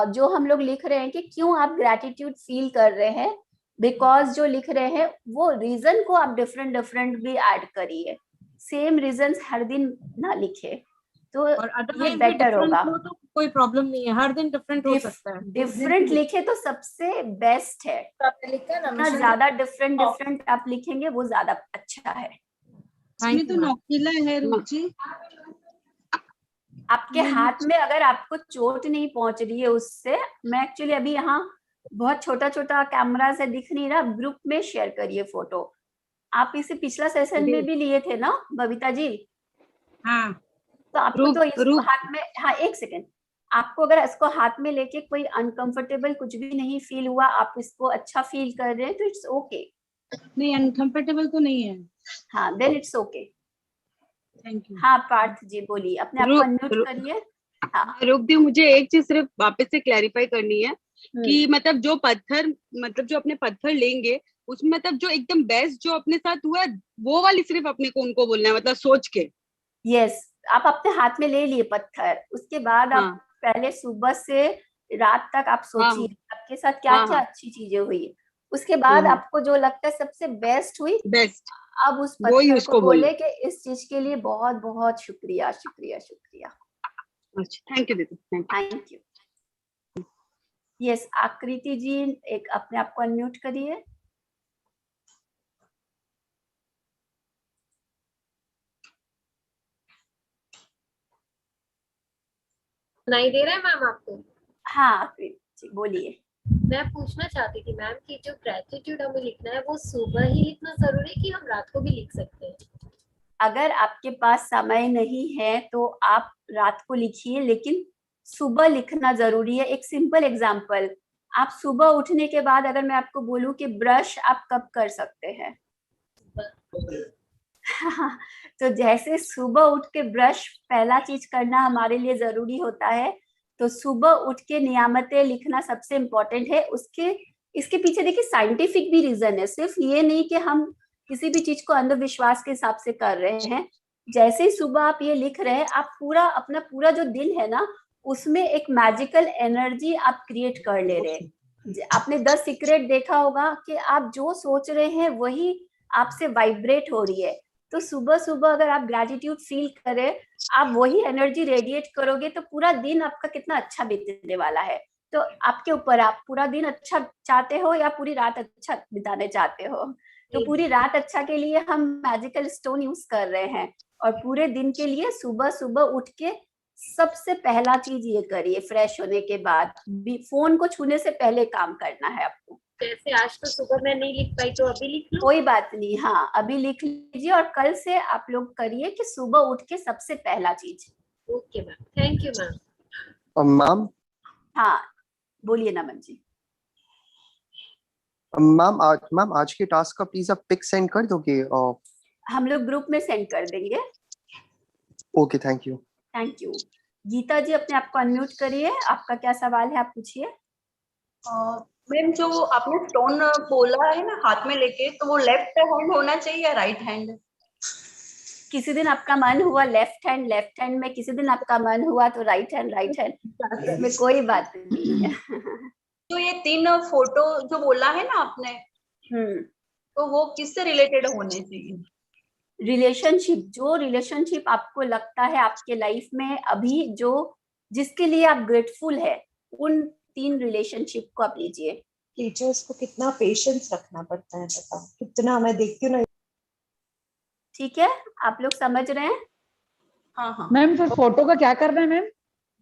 जो हम लोग लिख रहे हैं कि क्यों आप ग्रैटिट्यूड फील कर रहे हैं, बिकॉज जो लिख रहे हैं वो रीजन को आप डिफरेंट डिफरेंट भी ऐड करिए। सेम रीजंस हर दिन ना लिखे तो और ये अदरवाइज भी बेटर डिफरेंट होगा। हो तो कोई प्रॉब्लम नहीं है, हर दिन डिफरेंट हो सकता है। डिफरेंट लिखे तो सबसे बेस्ट है। तो आपने लिखा ना जितना ज्यादा डिफरेंट डिफरेंट आप लिखेंगे वो ज्यादा अच्छा है। इसमें तो नौकीला है रुचि। आपके हाथ में अगर आपको चोट नहीं पहुंच रही है उससे, मैं एक्चुअली अभी यहाँ बहुत छोटा छोटा कैमरा से दिख नहीं रहा, ग्रुप में शेयर करिए फोटो। आप इसे पिछला सेशन में भी लिए थे ना बबीता जी? हाँ तो आपको तो इसको हाथ में, हाँ एक सेकेंड, आपको अगर इसको हाथ में लेके कोई अनकंफर्टेबल कुछ भी नहीं फील हुआ, आप इसको अच्छा फील कर रहे हैं तो इट्स ओके। नहीं अनकंफर्टेबल तो नहीं है। हाँ then it's okay. Thank you. हाँ पार्थ जी बोलिए, अपने आप को अनम्यूट करिए। हाँ रुक दी, मुझे एक चीज सिर्फ वापस से क्लैरिफाई करनी है कि मतलब जो पत्थर, मतलब जो अपने पत्थर लेंगे उसमें मतलब जो एकदम बेस्ट जो अपने साथ हुआ है वो वाली सिर्फ अपने को उनको बोलना है, मतलब सोच के। यस, आप अपने हाथ में ले लिए पत्थर, उसके बाद आप पहले सुबह से रात तक आप सोचिए आपके साथ क्या क्या अच्छी चीजें हुई, उसके बाद आपको जो लगता है सबसे बेस्ट हुई, बेस्ट, अब उस पत्थर को बोले कि इस चीज के लिए बहुत बहुत शुक्रिया शुक्रिया शुक्रिया। अच्छा थैंक यू दीदी, थैंक यू। यस आकृति जी, एक अपने आप को अनम्यूट करिए। नहीं दे रहा है मैम आपको? हाँ आकृति जी बोलिए। मैं पूछना चाहती थी मैम कि जो ग्रेटिट्यूड हमें लिखना है वो सुबह ही लिखना जरूरी है कि हम रात को भी लिख सकते हैं? अगर आपके पास समय नहीं है तो आप रात को लिखिए, लेकिन सुबह लिखना जरूरी है। एक सिंपल एग्जांपल, आप सुबह उठने के बाद अगर मैं आपको बोलूं कि ब्रश आप कब कर सकते हैं तो जैसे सुबह उठ के ब्रश पहला चीज करना हमारे लिए जरूरी होता है, तो सुबह उठ के नियामतें लिखना सबसे इम्पोर्टेंट है। उसके इसके पीछे देखिए साइंटिफिक भी रीजन है, सिर्फ ये नहीं कि हम किसी भी चीज को अंधविश्वास के हिसाब से कर रहे हैं। जैसे ही सुबह आप ये लिख रहे हैं, आप पूरा अपना पूरा जो दिन है ना उसमें एक मैजिकल एनर्जी आप क्रिएट कर ले रहे हैं। आपने 10 सीक्रेट देखा होगा कि आप जो सोच रहे हैं वही आपसे वाइब्रेट हो रही है। तो सुबह सुबह अगर आप ग्रेटिट्यूड फील करें, आप वही एनर्जी रेडिएट करोगे तो पूरा दिन आपका कितना अच्छा बीतने वाला है। तो आपके ऊपर, आप पूरा दिन अच्छा चाहते हो या पूरी रात अच्छा बिताने चाहते हो। तो पूरी रात अच्छा के लिए हम मैजिकल स्टोन यूज कर रहे हैं, और पूरे दिन के लिए सुबह सुबह उठ के सबसे पहला चीज ये करिए, फ्रेश होने के बाद फोन को छूने से पहले काम करना है आपको। जैसे आज तो सुबह मैं नहीं लिख पाई तो अभी लिख लूं? कोई बात नहीं, हाँ अभी लिख लीजिए और कल से आप लोग करिए कि सुबह उठ के सबसे पहला चीज। Okay ma'am, thank you ma'am. Ma'am हाँ बोलिए नमन जी। मैम आज के टास्क का प्लीज आप पिक सेंड कर दोगे? हम लोग ग्रुप में सेंड कर देंगे। Okay thank you. Thank you. Geeta ji अपने आप को अनम्यूट करिए, आपका क्या सवाल है आप पूछिए। मैम जो आपने स्टोन बोला है ना हाथ में लेके, तो वो लेफ्ट हैंड होना चाहिए या राइट हैंड? किसी दिन आपका मन हुआ लेफ्ट हैंड में, किसी दिन आपका मन हुआ तो राइट हैंड में, कोई बात नहीं है जो ये 3 फोटो जो बोला है ना आपने, तो वो किससे रिलेटेड होने चाहिए? रिलेशनशिप, जो रिलेशनशिप आपको लगता है आपके लाइफ में अभी जो जिसके लिए आप ग्रेटफुल है, उन 3 रिलेशनशिप को आप लीजिए। टीचर्स को कितना पेशेंस रखना पड़ता है, बताओ कितना। मैं देखती हूँ ना। ठीक है, आप लोग समझ रहे हैं? हाँ हाँ मैम फिर फोटो का क्या करना है मैम?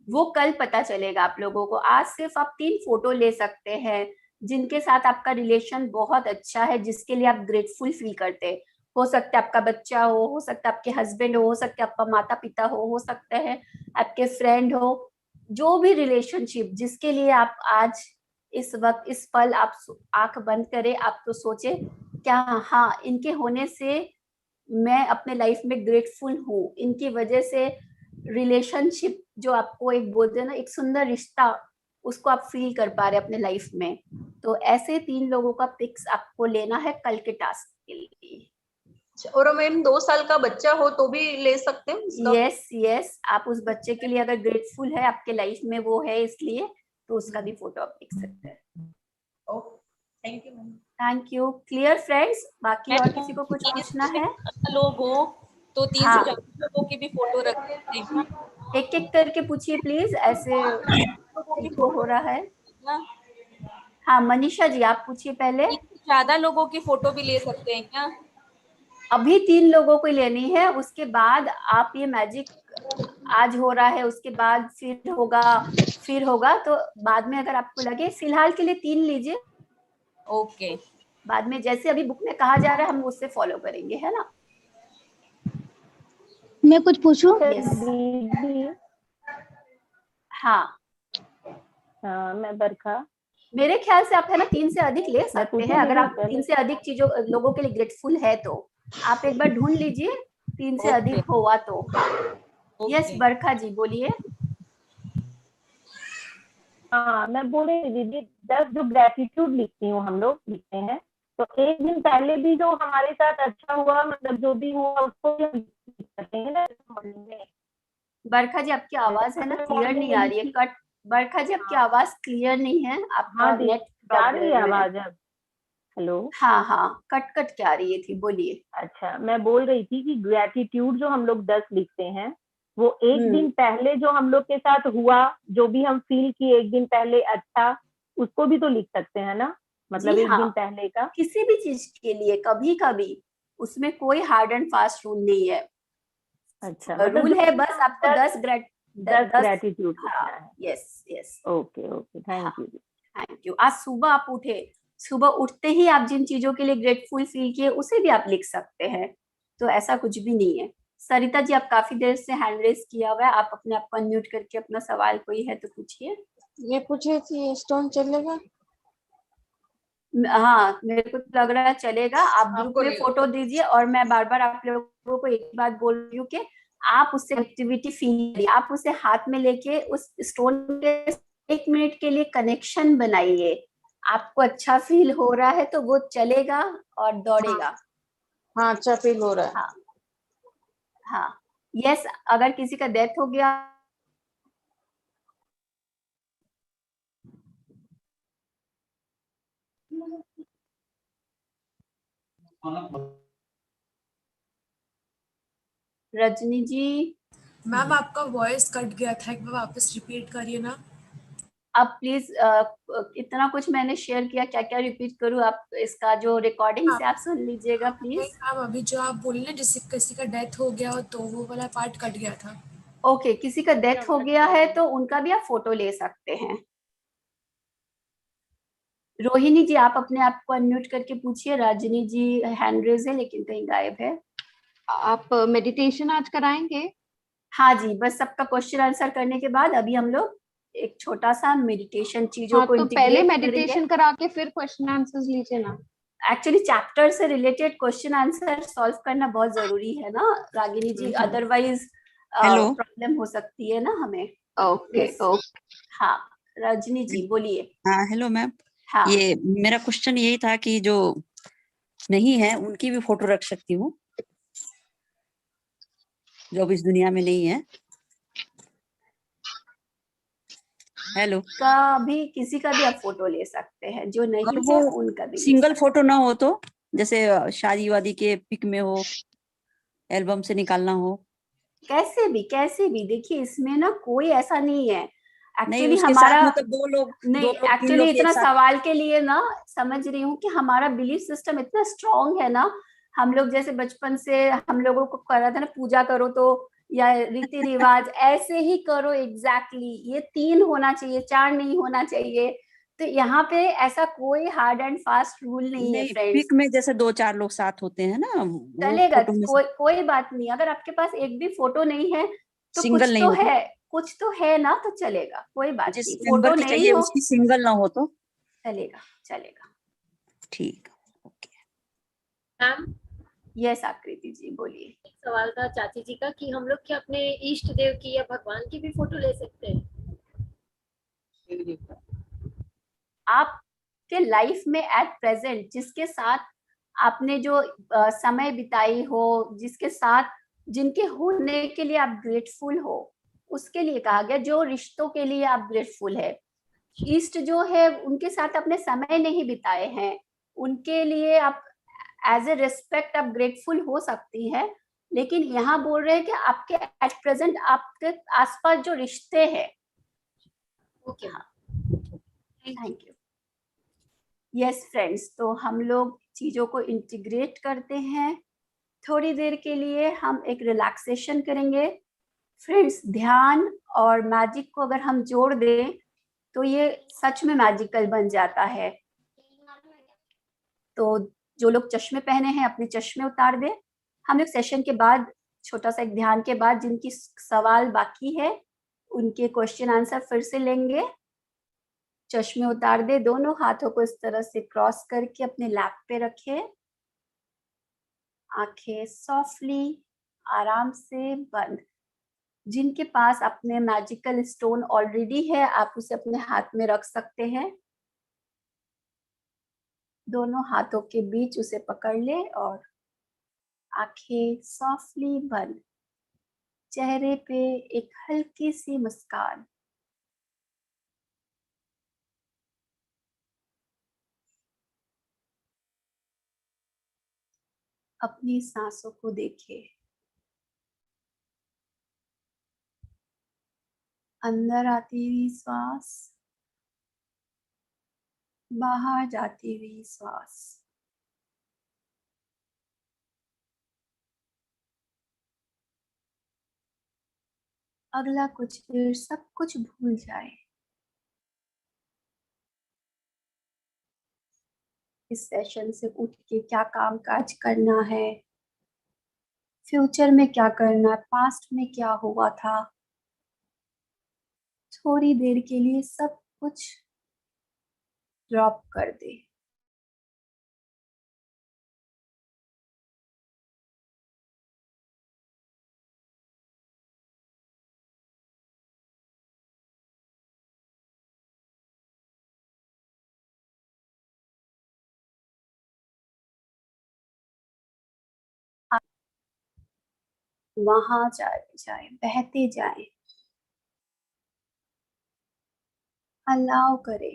वो कल पता चलेगा आप लोगों को। आज सिर्फ आप 3 फोटो ले सकते हैं जिनके साथ आपका रिलेशन बहुत अच्छा है, जिसके लिए आप ग्रेटफुल फील करते हैं। हो सकता है आपका बच्चा हो सकता है आपके हस्बैंड हो सकता है आपका माता पिता हो सकते हैं आपके फ्रेंड हो, जो भी रिलेशनशिप जिसके लिए आप आज इस वक्त इस पल आप आंख बंद करें, आप तो सोचे क्या हाँ इनके होने से मैं अपने लाइफ में ग्रेटफुल हूँ, इनकी वजह से रिलेशनशिप जो आपको एक बोलते हैं ना एक सुंदर रिश्ता, उसको आप फील कर पा रहे अपने लाइफ में। तो ऐसे 3 लोगों का पिक्स आपको लेना है कल के टास्क के लिए। और मैम 2 साल का बच्चा हो तो भी ले सकते हैं उसका? यस, आप उस बच्चे के लिए अगर ग्रेटफुल है आपके लाइफ में वो है इसलिए, तो उसका भी फोटो आप लिख सकते हैं। Thank you ma'am. Thank you. Clear friends? बाकी और किसी को कुछ पूछना है? लोग हो तो 3 हाँ। से ज्यादा लोगों की भी फोटो रख सकते हैं। एक एक करके पूछिए प्लीज, ऐसे वो हो रहा है। हाँ मनीषा जी आप पूछिए पहले। ज्यादा लोगों की फोटो भी ले सकते हैं क्या? अभी 3 लोगों को लेनी है, उसके बाद आप ये मैजिक आज हो रहा है, उसके बाद फिर होगा तो बाद में अगर आपको लगे, फिलहाल के लिए 3 लीजिए। ओके। बाद में जैसे अभी बुक में कहा जा रहा है हम उससे फॉलो करेंगे, है ना? मैं कुछ पूछूं? हाँ मैं बरखा। मेरे ख्याल से आप है ना 3 से अधिक ले सकते हैं, अगर आप 3 से अधिक चीजों लोगों के लिए ग्रेटफुल है तो आप एक बार ढूंढ लीजिए 3 से अधिक हुआ तो। यस बरखा जी बोलिए। हाँ मैं बोल रही दीदी 10 जो ग्रेटिट्यूड लिखती हूँ हम लोग लिखते हैं, तो एक दिन पहले भी जो हमारे साथ अच्छा हुआ मतलब जो भी हुआ उसको भी हम लिख सकते हैं ना। बरखा जी आपकी आवाज है ना क्लियर नहीं आ रही है, कट। बरखा जी आपकी आवाज क्लियर नहीं है, आपका नेट जा रही है प्रॉब्लम है। आवाज अब? हेलो। हाँ कट क्या रही थी, बोलिए। अच्छा मैं बोल रही थी कि ग्रेटिट्यूड जो हम लोग 10 लिखते हैं वो एक दिन पहले जो हम लोग के साथ हुआ, जो भी हम फील किए एक दिन पहले अच्छा, उसको भी तो लिख सकते हैं ना, मतलब एक दिन पहले का किसी भी चीज के लिए कभी कभी, उसमें कोई हार्ड एंड फास्ट रूल नहीं है। अच्छा रूल है बस आपको 10 ग्रेटिट्यूड लिखना है। Yes okay thank you. आज सुबह आप उठे, सुबह उठते ही आप जिन चीजों के लिए ग्रेटफुल फील किए उसे भी आप लिख सकते हैं, तो ऐसा कुछ भी नहीं है। सरिता जी आप काफी देर से हैंड रेस किया हुआ है, आप अपने आप को अनम्यूट करके अपना सवाल कोई है तो पूछिए। ये पूछे कि स्टोन चलेगा? हाँ मेरे को लग रहा है चलेगा। आप ग्रुप में फोटो दीजिए और मैं बार बार आप लोगों को एक बात बोल रही हूँ कि आप उससे एक्टिविटी फील, आप उसे हाथ में लेके उस स्टोन के 1 मिनट के लिए कनेक्शन बनाइए। आपको अच्छा फील हो रहा है तो वो चलेगा और दौड़ेगा। हाँ अच्छा फील हो रहा है। हाँ यस, अगर किसी का डेथ हो गया रजनी जी। मैम आपका वॉइस कट गया था, एक बार वापस रिपीट करिए ना। अब प्लीज इतना कुछ मैंने शेयर किया, क्या क्या रिपीट करूं? आप इसका जो रिकॉर्डिंग से आप सुन लीजिएगा प्लीज। मैम अभी जो आप बोले ना जैसे किसी का डेथ हो गया हो तो वो वाला पार्ट कट गया था। ओके किसी का डेथ हो गया है तो उनका भी आप फोटो ले सकते हैं। रोहिणी जी आप अपने आप को अनम्यूट करके पूछिए। रजनी जी हैंड रेज है लेकिन कहीं गायब है। आप मेडिटेशन आज कराएंगे? हाँ जी, बस सबका क्वेश्चन आंसर करने के बाद अभी हम लोग एक छोटा सा मेडिटेशन चीजों को तो पहले इंटीग्रेट मेडिटेशन करा के फिर क्वेश्चन आंसर्स लीजिए ना। एक्चुअली चैप्टर से रिलेटेड क्वेश्चन आंसर सॉल्व करना बहुत जरूरी है ना रागिनी जी, अदरवाइज प्रॉब्लम हो सकती है ना हमें। ओके हाँ रजनी जी बोलिए। हाँ हेलो मैम। हाँ ये मेरा क्वेश्चन यही था कि जो नहीं है उनकी भी फोटो रख सकती हूँ, जो अब इस दुनिया में नहीं है? हेलो। का भी, किसी का भी आप फोटो ले सकते हैं, जो और नहीं है वो उनका भी ले सिंगल सकते फोटो ना हो तो, जैसे शादी वादी के पिक में हो, एल्बम से निकालना हो। कैसे भी देखिए, इसमें ना कोई ऐसा नहीं है नहीं, एक्चुअली उसके साथ हमारा। मतलब दो लोग नहीं, 3 एक्चुअली लोग एक इतना साथ। सवाल के लिए ना समझ रही हूँ कि हमारा बिलीफ सिस्टम इतना स्ट्रांग है ना। हम लोग जैसे बचपन से हम लोगों को करा था ना, पूजा करो तो, या रीति रिवाज ऐसे ही करो, एग्जैक्टली ये 3 होना चाहिए, 4 नहीं होना चाहिए। तो यहाँ पे ऐसा कोई हार्ड एंड फास्ट रूल नहीं है नहीं, फ्रेंड्स। पिक में जैसे 2-4 लोग साथ होते हैं ना, वो चलेगा, फोटो में कोई बात नहीं। अगर आपके पास एक भी फोटो नहीं है तो सिंगल नहीं हो तो, कुछ तो है ना, तो चलेगा, कोई बात जिस नहीं। मेंबर फोटो की नहीं चाहिए हो, उसकी सिंगल ना हो तो चलेगा चलेगा। ठीक। ओके। मैम, यस आकृति जी बोलिए। एक सवाल था चाची जी का कि हम लोग क्या अपने इष्ट देव की या भगवान की भी फोटो ले सकते हैं? आपके लाइफ में एट प्रेजेंट जिसके साथ आपने जो समय बिताई हो, जिसके साथ, जिनके होने के लिए आप ग्रेटफुल हो, उसके लिए कहा गया। जो रिश्तों के लिए आप ग्रेटफुल है, ईस्ट जो है उनके साथ अपने समय नहीं बिताए हैं, उनके लिए आप एज ए रिस्पेक्ट आप ग्रेटफुल हो सकती हैं। लेकिन यहाँ बोल रहे हैं कि आपके एट प्रेजेंट आपके आसपास जो रिश्ते हैं। ओके, हाँ, थैंक यू। यस फ्रेंड्स, तो हम लोग चीजों को इंटीग्रेट करते हैं। थोड़ी देर के लिए हम एक रिलैक्सेशन करेंगे फ्रेंड्स। ध्यान और मैजिक को अगर हम जोड़ दें तो ये सच में मैजिकल बन जाता है। तो जो लोग चश्मे पहने हैं अपने चश्मे उतार दें। हम लोग सेशन के बाद, छोटा सा एक ध्यान के बाद, जिनकी सवाल बाकी है उनके क्वेश्चन आंसर फिर से लेंगे। चश्मे उतार दे, दोनों हाथों को इस तरह से क्रॉस करके अपने लैप पे रखे, आंखें सॉफ्टली आराम से बंद। जिनके पास अपने मैजिकल स्टोन ऑलरेडी है, आप उसे अपने हाथ में रख सकते हैं। दोनों हाथों के बीच उसे पकड़ ले और आंखें सॉफ्टली बंद। चेहरे पे एक हल्की सी मुस्कान। अपनी सांसों को देखें। अंदर आती हुई श्वास, बाहर जाती हुई श्वास। अगला कुछ देर सब कुछ भूल जाए। इस सेशन से उठ के क्या काम काज करना है, फ्यूचर में क्या करना है, पास्ट में क्या हुआ था, थोड़ी देर के लिए सब कुछ ड्रॉप कर दे। वहां जाए बहते जाए, अलाउ करे।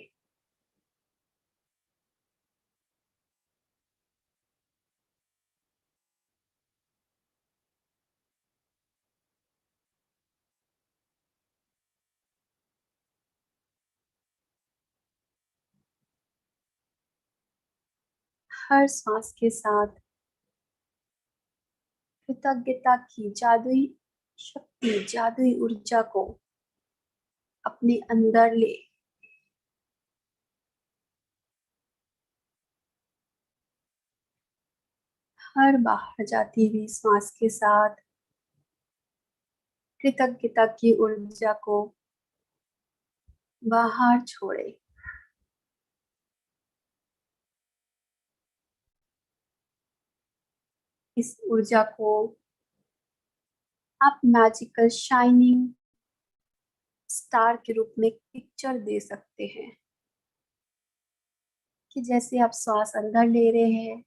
हर सांस के साथ कृतज्ञता की जादुई शक्ति, जादुई ऊर्जा को अपने अंदर ले। हर बाहर जाती हुई सांस के साथ कृतज्ञता की ऊर्जा को बाहर छोड़े। इस ऊर्जा को आप मैजिकल शाइनिंग स्टार के रूप में पिक्चर दे सकते हैं कि जैसे आप श्वास अंदर ले रहे हैं,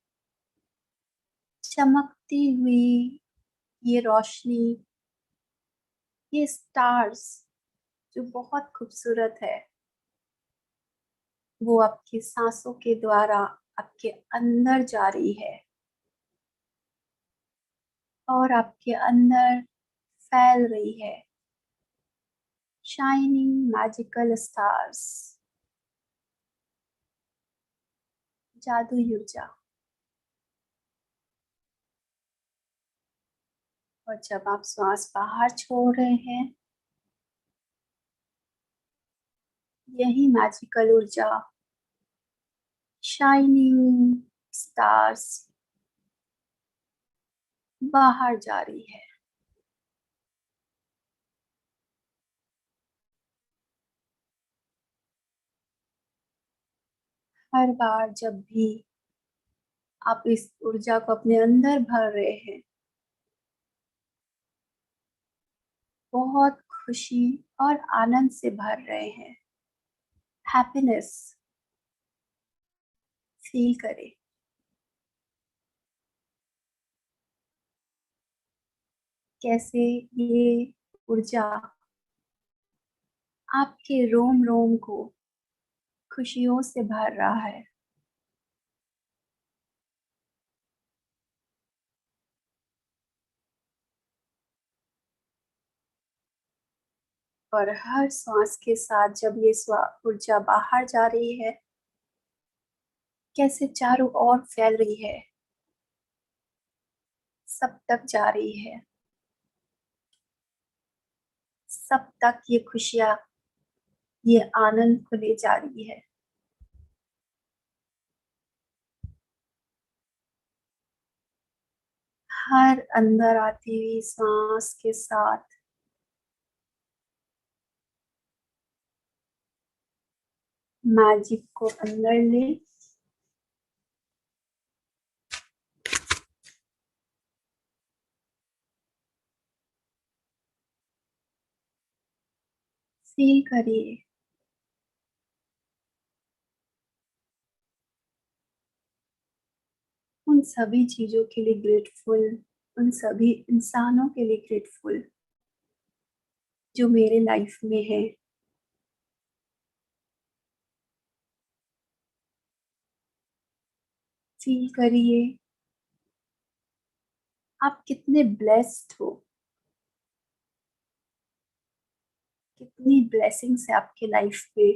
चमकती हुई ये रोशनी, ये स्टार्स जो बहुत खूबसूरत है, वो आपकी सांसों के द्वारा आपके अंदर जा रही है और आपके अंदर फैल रही है। शाइनिंग मैजिकल स्टार्स, जादुई ऊर्जा। और जब आप श्वास बाहर छोड़ रहे हैं, यही मैजिकल ऊर्जा, शाइनिंग स्टार्स, बाहर जा रही है। हर बार जब भी आप इस ऊर्जा को अपने अंदर भर रहे हैं, बहुत खुशी और आनंद से भर रहे हैं, हैप्पीनेस फील करें। कैसे ये ऊर्जा आपके रोम रोम को खुशियों से भर रहा है। और हर सांस के साथ जब ये ऊर्जा बाहर जा रही है, कैसे चारों ओर फैल रही है, सब तक जा रही है, सब तक ये खुशियाँ, ये आनंद को ले जा रही है। हर अंदर आती हुई सांस के साथ मैजिक को अंदर ले, फील करिए। उन सभी चीजों के लिए ग्रेटफुल, उन सभी इंसानों के लिए ग्रेटफुल जो मेरे लाइफ में है। फील करिए आप कितने ब्लेस्ड हो, कितनी ब्लेसिंग्स है आपके लाइफ पे।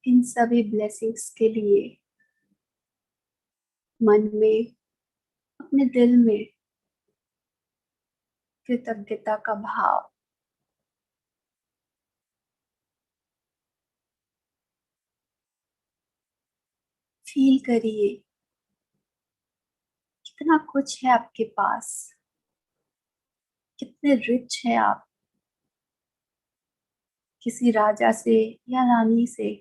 इन सभी ब्लेसिंग्स के लिए मन में, अपने दिल में कृतज्ञता का भाव, फील करिए कितना कुछ है आपके पास, कितने रिच है आप। किसी राजा से या रानी से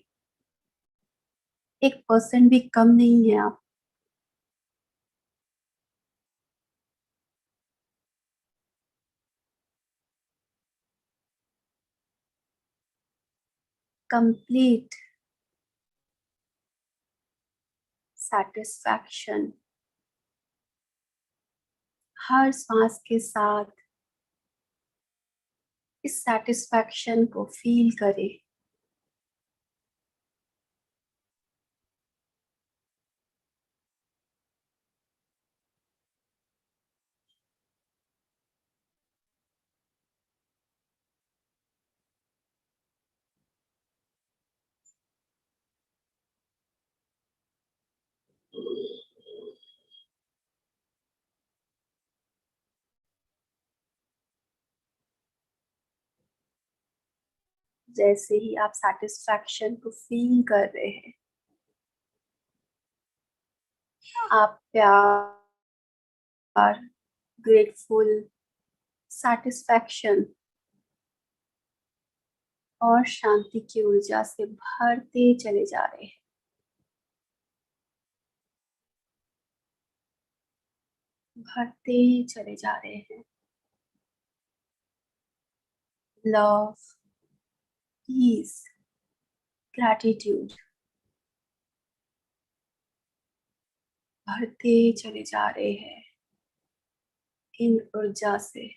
1% भी कम नहीं है आप। Complete satisfaction. हर सांस के साथ इस सैटिस्फैक्शन को फील करें। जैसे ही आप सैटिस्फैक्शन को फील कर रहे हैं, आप प्यार, ग्रेटफुल, सैटिस्फैक्शन और शांति की ऊर्जा से भरते चले जा रहे हैं। भरते चले जा रहे हैं। लव, पीस, ग्रैटिट्यूड भरते चले जा रहे हैं इन ऊर्जा से।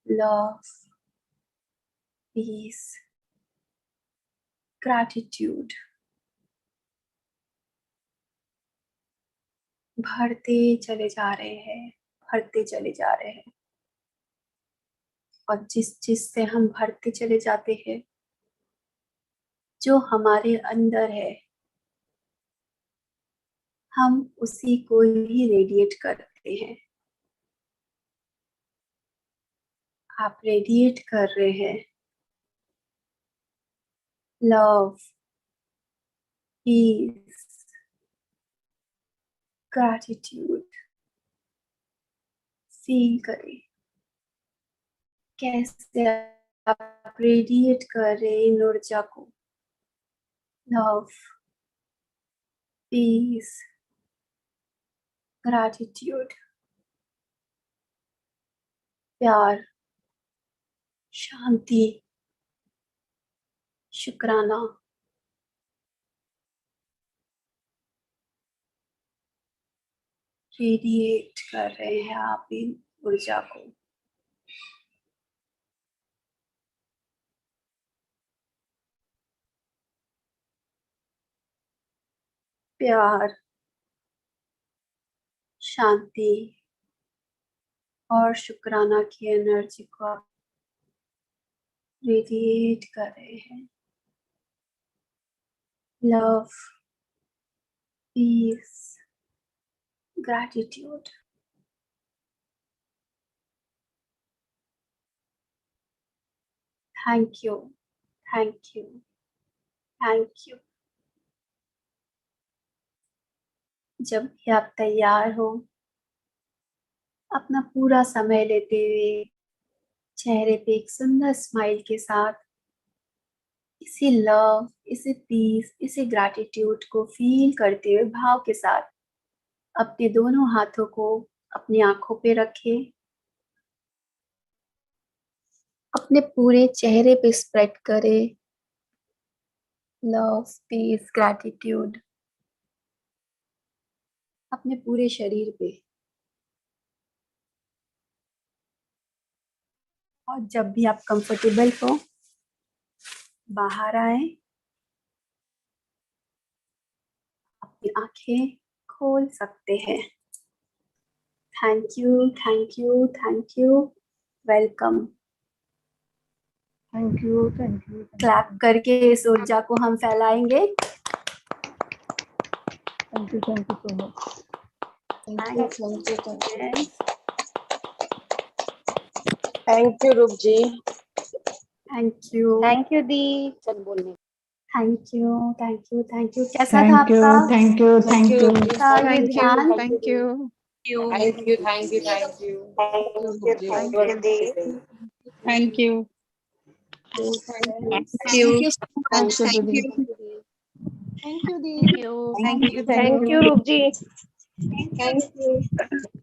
लव, पीस, ग्रैटिट्यूड भरते चले जा रहे हैं, भरते चले जा रहे हैं। और जिस चीज से हम भरते चले जाते हैं, जो हमारे अंदर है, हम उसी को ही रेडिएट करते हैं। आप रेडिएट कर रहे हैं लव, पीस, ग्रैटिट्यूड। फील करें कैसे आप रेडिएट कर रहे हैं इन ऊर्जा को। लव, पीस, ग्रैटिट्यूड, प्यार, शांति, शुक्राना। रेडिएट कर रहे हैं आप इन ऊर्जा को। प्यार, शांति और शुक्राना की एनर्जी को आप रेडिएट कर रहे हैं। Love, peace, gratitude. Thank you, thank you, thank you. जब भी आप तैयार हो, अपना पूरा समय लेते हुए चेहरे पे एक सुंदर स्माइल के साथ इसी लव, इसी पीस, इसी ग्रैटिट्यूड को फील करते हुए भाव के साथ अपने दोनों हाथों को अपनी आंखों पे रखें। अपने पूरे चेहरे पे स्प्रेड करें लव, पीस, ग्रैटिट्यूड अपने पूरे शरीर पे। और जब भी आप कंफर्टेबल हो, बाहर आए, अपनी आंखें खोल सकते हैं। Thank you, thank you, thank you, welcome. Thank you, thank you. Clap करके इस ऊर्जा को हम फैलाएंगे। Thank you so much. Thank you Roop ji. Thank you, thank you दी। चल बोलने। Thank you, thank you, thank you. कैसा था आपका? Thank you, thank you. ये ध्यान? Thank you, thank you, thank you, thank you, thank you दी। Thank you. Thank you Roop ji.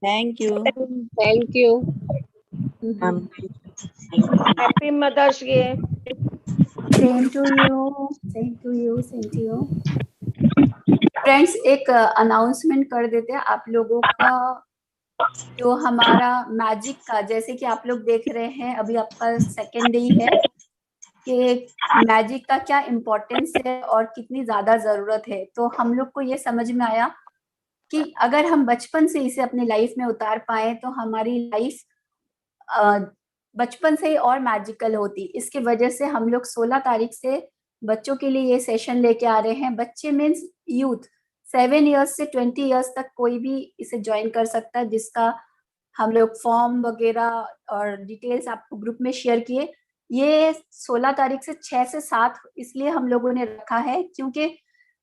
Thank you. Thank you. Happy mother's day. Same to you, same to you, same to you. Friends, एक अनाउंसमेंट कर देते हैं आप लोगों का। जो हमारा मैजिक का, जैसे कि आप लोग देख रहे हैं, अभी आपका सेकेंड डे है कि मैजिक का क्या इम्पोर्टेंस है और कितनी ज्यादा जरूरत है। तो हम लोग को ये समझ में आया कि अगर हम बचपन से इसे अपनी लाइफ में उतार पाए तो हमारी लाइफ बचपन से ही और मैजिकल होती। इसकी वजह से हम लोग 16 तारीख से बच्चों के लिए ये सेशन लेके आ रहे हैं। बच्चे मीन्स यूथ, 7 इयर्स से 20 इयर्स तक कोई भी इसे ज्वाइन कर सकता है, जिसका हम लोग फॉर्म वगैरह और डिटेल्स आपको ग्रुप में शेयर किए। ये 16 तारीख से 6 से 7 इसलिए हम लोगों ने रखा है क्योंकि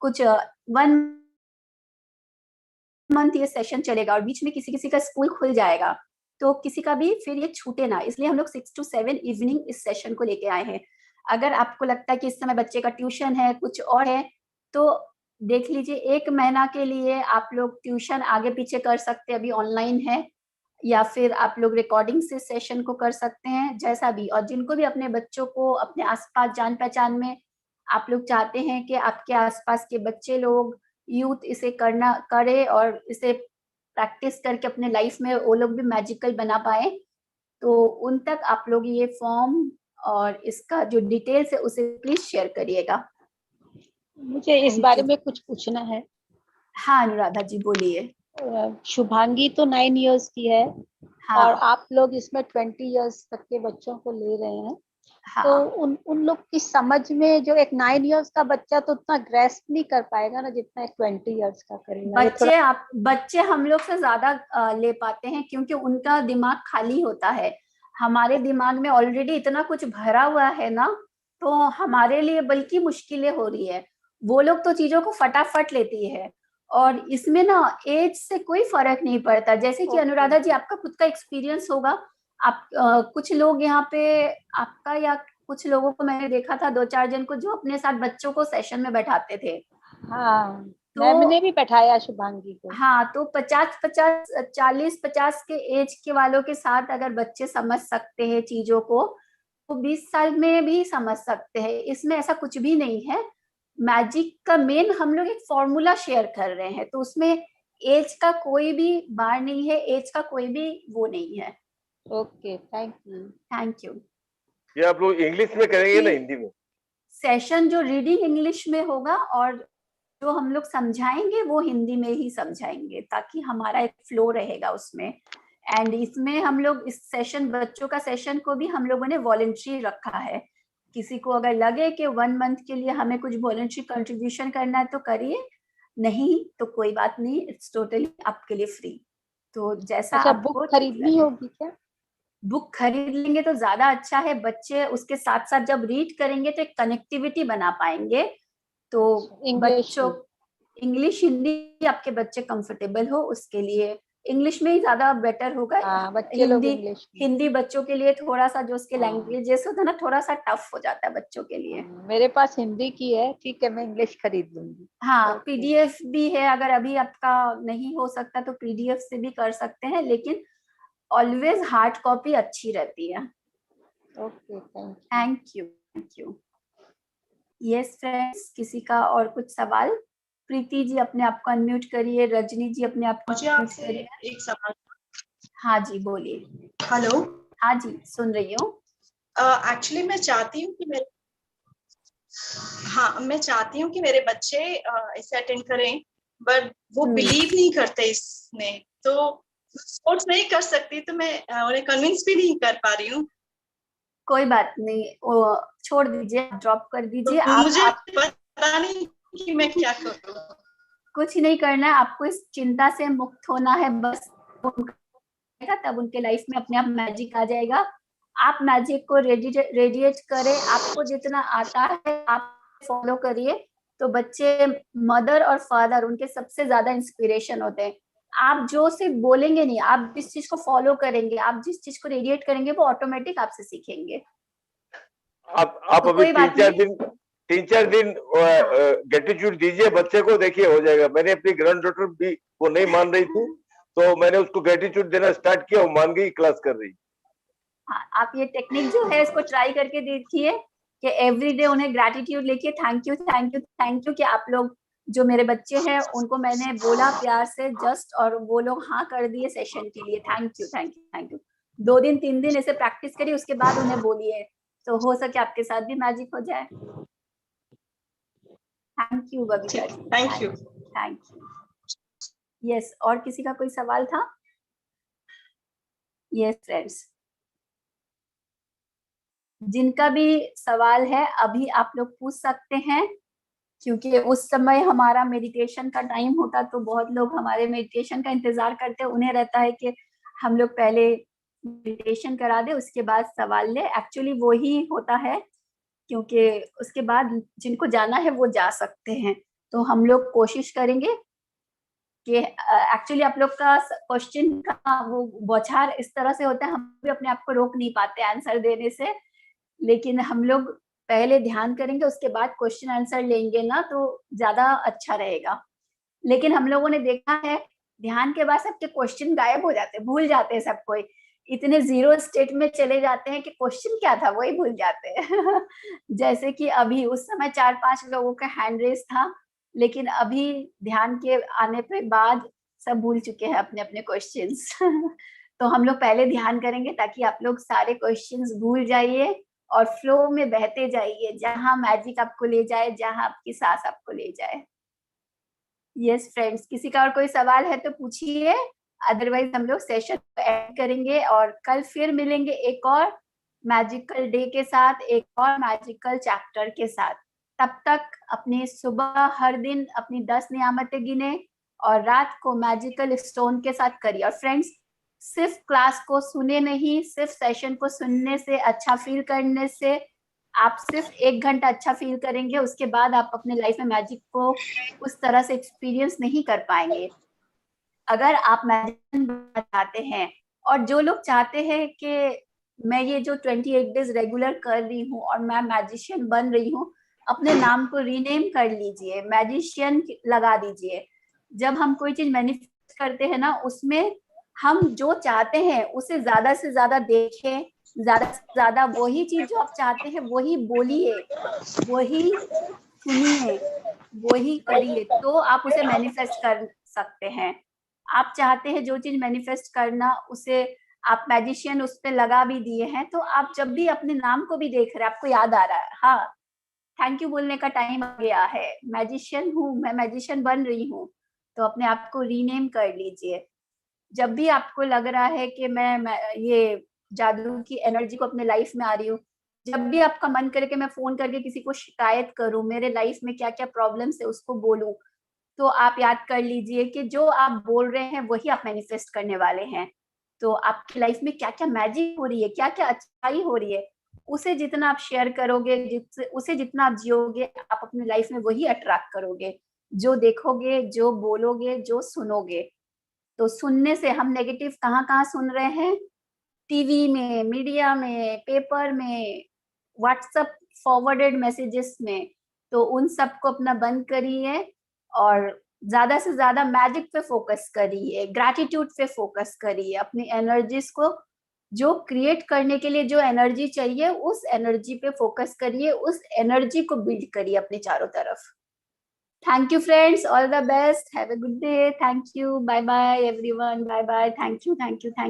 कुछ 1 मंथ ये सेशन चलेगा और बीच में किसी किसी का स्कूल खुल जाएगा, तो किसी का भी फिर ये छूटे ना, इसलिए हम लोग 6 to 7 इवनिंग इस सेशन को लेके आए हैं। अगर आपको लगता है कि इस समय बच्चे का ट्यूशन है, कुछ और है, तो देख लीजिए 1 महीना के लिए आप लोग ट्यूशन आगे पीछे कर सकते हैं, अभी ऑनलाइन है, या फिर आप लोग रिकॉर्डिंग से सेशन को कर सकते हैं, जैसा भी। और जिनको भी अपने बच्चों को अपने आसपास जान पहचान में आप लोग चाहते हैं कि आपके आसपास के बच्चे लोग, यूथ इसे करे और इसे प्रैक्टिस करके अपने लाइफ में वो लोग भी मैजिकल बना पाए, तो उन तक आप लोग ये फॉर्म और इसका जो डिटेल्स है उसे प्लीज शेयर करिएगा। मुझे इस Thank बारे you. में कुछ पूछना है। हाँ अनुराधा जी बोलिए। शुभांगी तो 9 इयर्स की है, हाँ। और आप लोग इसमें 20 इयर्स तक के बच्चों को ले रहे हैं। हाँ। तो उन लोग की समझ में जो एक 9 इयर्स का बच्चा तो उतना ग्रेस्प नहीं कर पाएगा ना, जितना एक 20 इयर्स का करेगा। बच्चे हम लोग से ज्यादा ले पाते हैं, क्योंकि उनका दिमाग खाली होता है। हमारे दिमाग में ऑलरेडी इतना कुछ भरा हुआ है ना, तो हमारे लिए बल्कि मुश्किलें हो रही है। वो लोग तो चीजों को फटाफट लेती है, और इसमें ना एज से कोई फर्क नहीं पड़ता। जैसे कि अनुराधा जी आपका खुद का एक्सपीरियंस होगा, आप कुछ लोग यहाँ पे आपका या कुछ लोगों को मैंने देखा था, 2-4 जन को, जो अपने साथ बच्चों को सेशन में बैठाते थे। हाँ, तो मैंने भी बैठाया शुभांगी को। हाँ, तो 40-50 के एज के वालों के साथ अगर बच्चे समझ सकते हैं चीजों को, तो 20 साल में भी समझ सकते हैं। इसमें ऐसा कुछ भी नहीं है। मैजिक का मेन हम लोग एक फॉर्मूला शेयर कर रहे हैं, तो उसमें एज का कोई भी बार नहीं है, एज का कोई भी वो नहीं है। Okay, thank you. Thank you. ये आप लोग इंग्लिश में करेंगे ना हिंदी में? सेशन जो रीडिंग इंग्लिश में होगा, और जो हम लोग समझाएंगे वो हिंदी में ही समझाएंगे, ताकि हमारा एक फ्लो रहेगा उसमें। एंड इसमें हम लोग इस सेशन, बच्चों का सेशन को भी हम लोगों ने वॉलंटरी रखा है। किसी को अगर लगे कि 1 मंथ के लिए हमें कुछ वॉलंटरी कंट्रीब्यूशन करना है तो करिए, नहीं तो कोई बात नहीं, इट्स टोटली आपके लिए फ्री। तो जैसा अच्छा, आपको बुक खरीदनी होगी क्या? बुक खरीद लेंगे तो ज्यादा अच्छा है। बच्चे उसके साथ साथ जब रीड करेंगे तो एक कनेक्टिविटी बना पाएंगे। तो बच्चों इंग्लिश हिंदी आपके बच्चे कंफर्टेबल हो उसके लिए इंग्लिश में ही ज्यादा बेटर होगा। बच्चे लोग हिंदी बच्चों के लिए थोड़ा सा जो उसके लैंग्वेज जैसे होता है ना, थोड़ा सा टफ हो जाता है बच्चों के लिए। मेरे पास हिंदी की है, ठीक है, मैं इंग्लिश खरीद लूंगी। हाँ, पीडीएफ भी है, अगर अभी आपका नहीं हो सकता तो पीडीएफ से भी कर सकते हैं, लेकिन ऑलवेज हार्ड कॉपी अच्छी रहती है। Okay, thank you. Yes friends, किसी का और कुछ सवाल? प्रीति जी अपने आप को अनम्यूट करिए, रजनी जी अपने आप को अनम्यूट करिए। एक सवाल। हाँ जी बोलिए। हेलो। हाँ जी सुन रही हूँ। एक्चुअली मैं चाहती हूँ कि मेरे बच्चे इसे अटेंड करें, बट वो बिलीव नहीं करते इसमें, तो स्पोर्ट्स नहीं कर सकती, तो मैं उन्हें कन्विंस भी नहीं कर पा रही हूँ। कोई बात नहीं, छोड़ दीजिए, ड्रॉप कर दीजिए। तो मुझे पता नहीं कि मैं क्या करूँ। कुछ नहीं करना है, आपको इस चिंता से मुक्त होना है बस। तब उनके लाइफ में अपने आप मैजिक आ जाएगा। आप मैजिक को रेडिएट करें, आपको जितना आता है आप फॉलो करिए। तो बच्चे मदर और फादर उनके सबसे ज्यादा इंस्पिरेशन होते हैं। आप जो सिर्फ बोलेंगे नहीं, आप जिस चीज को फॉलो करेंगे, आप जिस चीज को रेडिएट करेंगे, वो ऑटोमेटिक आपसे सीखेंगे। आप तो अभी 3-4 दिन ग्रेटिट्यूड दीजिए बच्चे को, देखिए हो जाएगा। मैंने अपनी ग्रैंड डॉटर भी वो नहीं मान रही थी, तो मैंने उसको ग्रेटिट्यूड देना स्टार्ट किया, वो मान गई, क्लास कर रही। हाँ, आप ये टेक्निक जो है इसको ट्राई करके देखिए कि एवरीडे उन्हें ग्रेटिट्यूड लिखिए, थैंक यू कि आप लोग जो मेरे बच्चे हैं उनको मैंने बोला प्यार से जस्ट, और वो लोग हाँ कर दिए सेशन के लिए, थैंक यू। 2 दिन 3 दिन ऐसे प्रैक्टिस करिए, उसके बाद उन्हें बोलिए, तो हो सके आपके साथ भी मैजिक हो जाए। Thank you Babita ji. Thank you. Yes, और किसी का कोई सवाल था? यस फ्रेंड्स, जिनका भी सवाल है अभी आप लोग पूछ सकते हैं, क्योंकि उस समय हमारा मेडिटेशन का टाइम होता, तो बहुत लोग हमारे मेडिटेशन का इंतजार करते हैं। उन्हें रहता है कि हम लोग पहले मेडिटेशन करा दे, उसके बाद सवाल ले। एक्चुअली वो ही होता है, क्योंकि उसके बाद जिनको जाना है वो जा सकते हैं। तो हम लोग कोशिश करेंगे कि एक्चुअली आप लोग का क्वेश्चन का वो बौछार इस तरह से होता है, हम भी अपने आप को रोक नहीं पाते आंसर देने से, लेकिन हम लोग पहले ध्यान करेंगे, उसके बाद क्वेश्चन आंसर लेंगे ना तो ज्यादा अच्छा रहेगा। लेकिन हम लोगों ने देखा है ध्यान के बाद सबके क्वेश्चन गायब हो जाते हैं, भूल जाते हैं सब कोई, इतने जीरो स्टेट में चले जाते हैं कि क्वेश्चन क्या था वही भूल जाते हैं। जैसे कि अभी उस समय 4-5 लोगों का हैंड रेस था, लेकिन अभी ध्यान के आने पे बाद सब भूल चुके हैं अपने अपने क्वेश्चंस। तो हम लोग पहले ध्यान करेंगे ताकि आप लोग सारे क्वेश्चंस भूल जाइए और फ्लो में बहते जाइए, जहां मैजिक आपको ले जाए, जहां आपकी सांस आपको ले जाए। यस फ्रेंड्स, किसी का और कोई सवाल है तो पूछिए, अदरवाइज हम लोग सेशन एंड करेंगे और कल फिर मिलेंगे एक और मैजिकल डे के साथ, एक और मैजिकल चैप्टर के साथ। तब तक अपनी सुबह हर दिन अपनी 10 नियामतें गिने और रात को मैजिकल स्टोन के साथ करिए। और फ्रेंड्स, सिर्फ क्लास को सुने नहीं, सिर्फ सेशन को सुनने से, अच्छा फील करने से आप सिर्फ 1 घंटा अच्छा फील करेंगे, उसके बाद आप अपने लाइफ में मैजिक को उस तरह से एक्सपीरियंस नहीं कर पाएंगे। अगर आप मैजिशियन बनना चाहते हैं, और जो लोग चाहते हैं कि मैं ये जो 28 डेज रेगुलर कर रही हूँ और मैं मैजिशियन बन रही हूँ, अपने नाम को रीनेम कर लीजिए, मैजिशियन लगा दीजिए। जब हम कोई चीज मैनिफेस्ट करते हैं ना, उसमें हम जो चाहते हैं उसे ज्यादा से ज्यादा देखें, ज्यादा से ज्यादा वही चीज जो आप चाहते हैं वही बोलिए, वही सुनिए, वही करिए, तो आप उसे मैनिफेस्ट कर सकते हैं। आप चाहते हैं जो चीज मैनिफेस्ट करना, उसे आप मैजिशियन उस पे लगा भी दिए हैं, तो आप जब भी अपने नाम को भी देख रहे हैं, आपको याद आ रहा है, हाँ थैंक यू बोलने का टाइम आ गया है, मैजिशियन हूँ मैं, मैजिशियन बन रही हूँ, तो अपने आप को रीनेम कर लीजिए। जब भी आपको लग रहा है कि मैं ये जादू की एनर्जी को अपने लाइफ में आ रही हूँ, जब भी आपका मन करे कि मैं फोन करके किसी को शिकायत करूं, मेरे लाइफ में क्या क्या प्रॉब्लम्स है उसको बोलूं, तो आप याद कर लीजिए कि जो आप बोल रहे हैं वही आप मैनिफेस्ट करने वाले हैं। तो आपकी लाइफ में क्या क्या मैजिक हो रही है, क्या क्या अच्छाई हो रही है, उसे जितना आप शेयर करोगे, उसे जितना आप जियोगे, आप अपनी लाइफ में वही अट्रैक्ट करोगे। जो देखोगे, जो बोलोगे, जो सुनोगे। तो सुनने से हम नेगेटिव कहाँ कहाँ सुन रहे हैं, टीवी में, मीडिया में, पेपर में, व्हाट्सएप फॉरवर्डेड मैसेजेस में, तो उन सबको अपना बंद करिए और ज्यादा से ज्यादा मैजिक पे फोकस करिए, ग्रैटिट्यूड पे फोकस करिए, अपनी एनर्जीज को जो क्रिएट करने के लिए जो एनर्जी चाहिए उस एनर्जी पे फोकस करिए, उस एनर्जी को बिल्ड करिए अपने चारों तरफ। Thank you friends, all the best, have a good day, thank you, bye bye everyone, bye bye, thank you, thank you, thank you.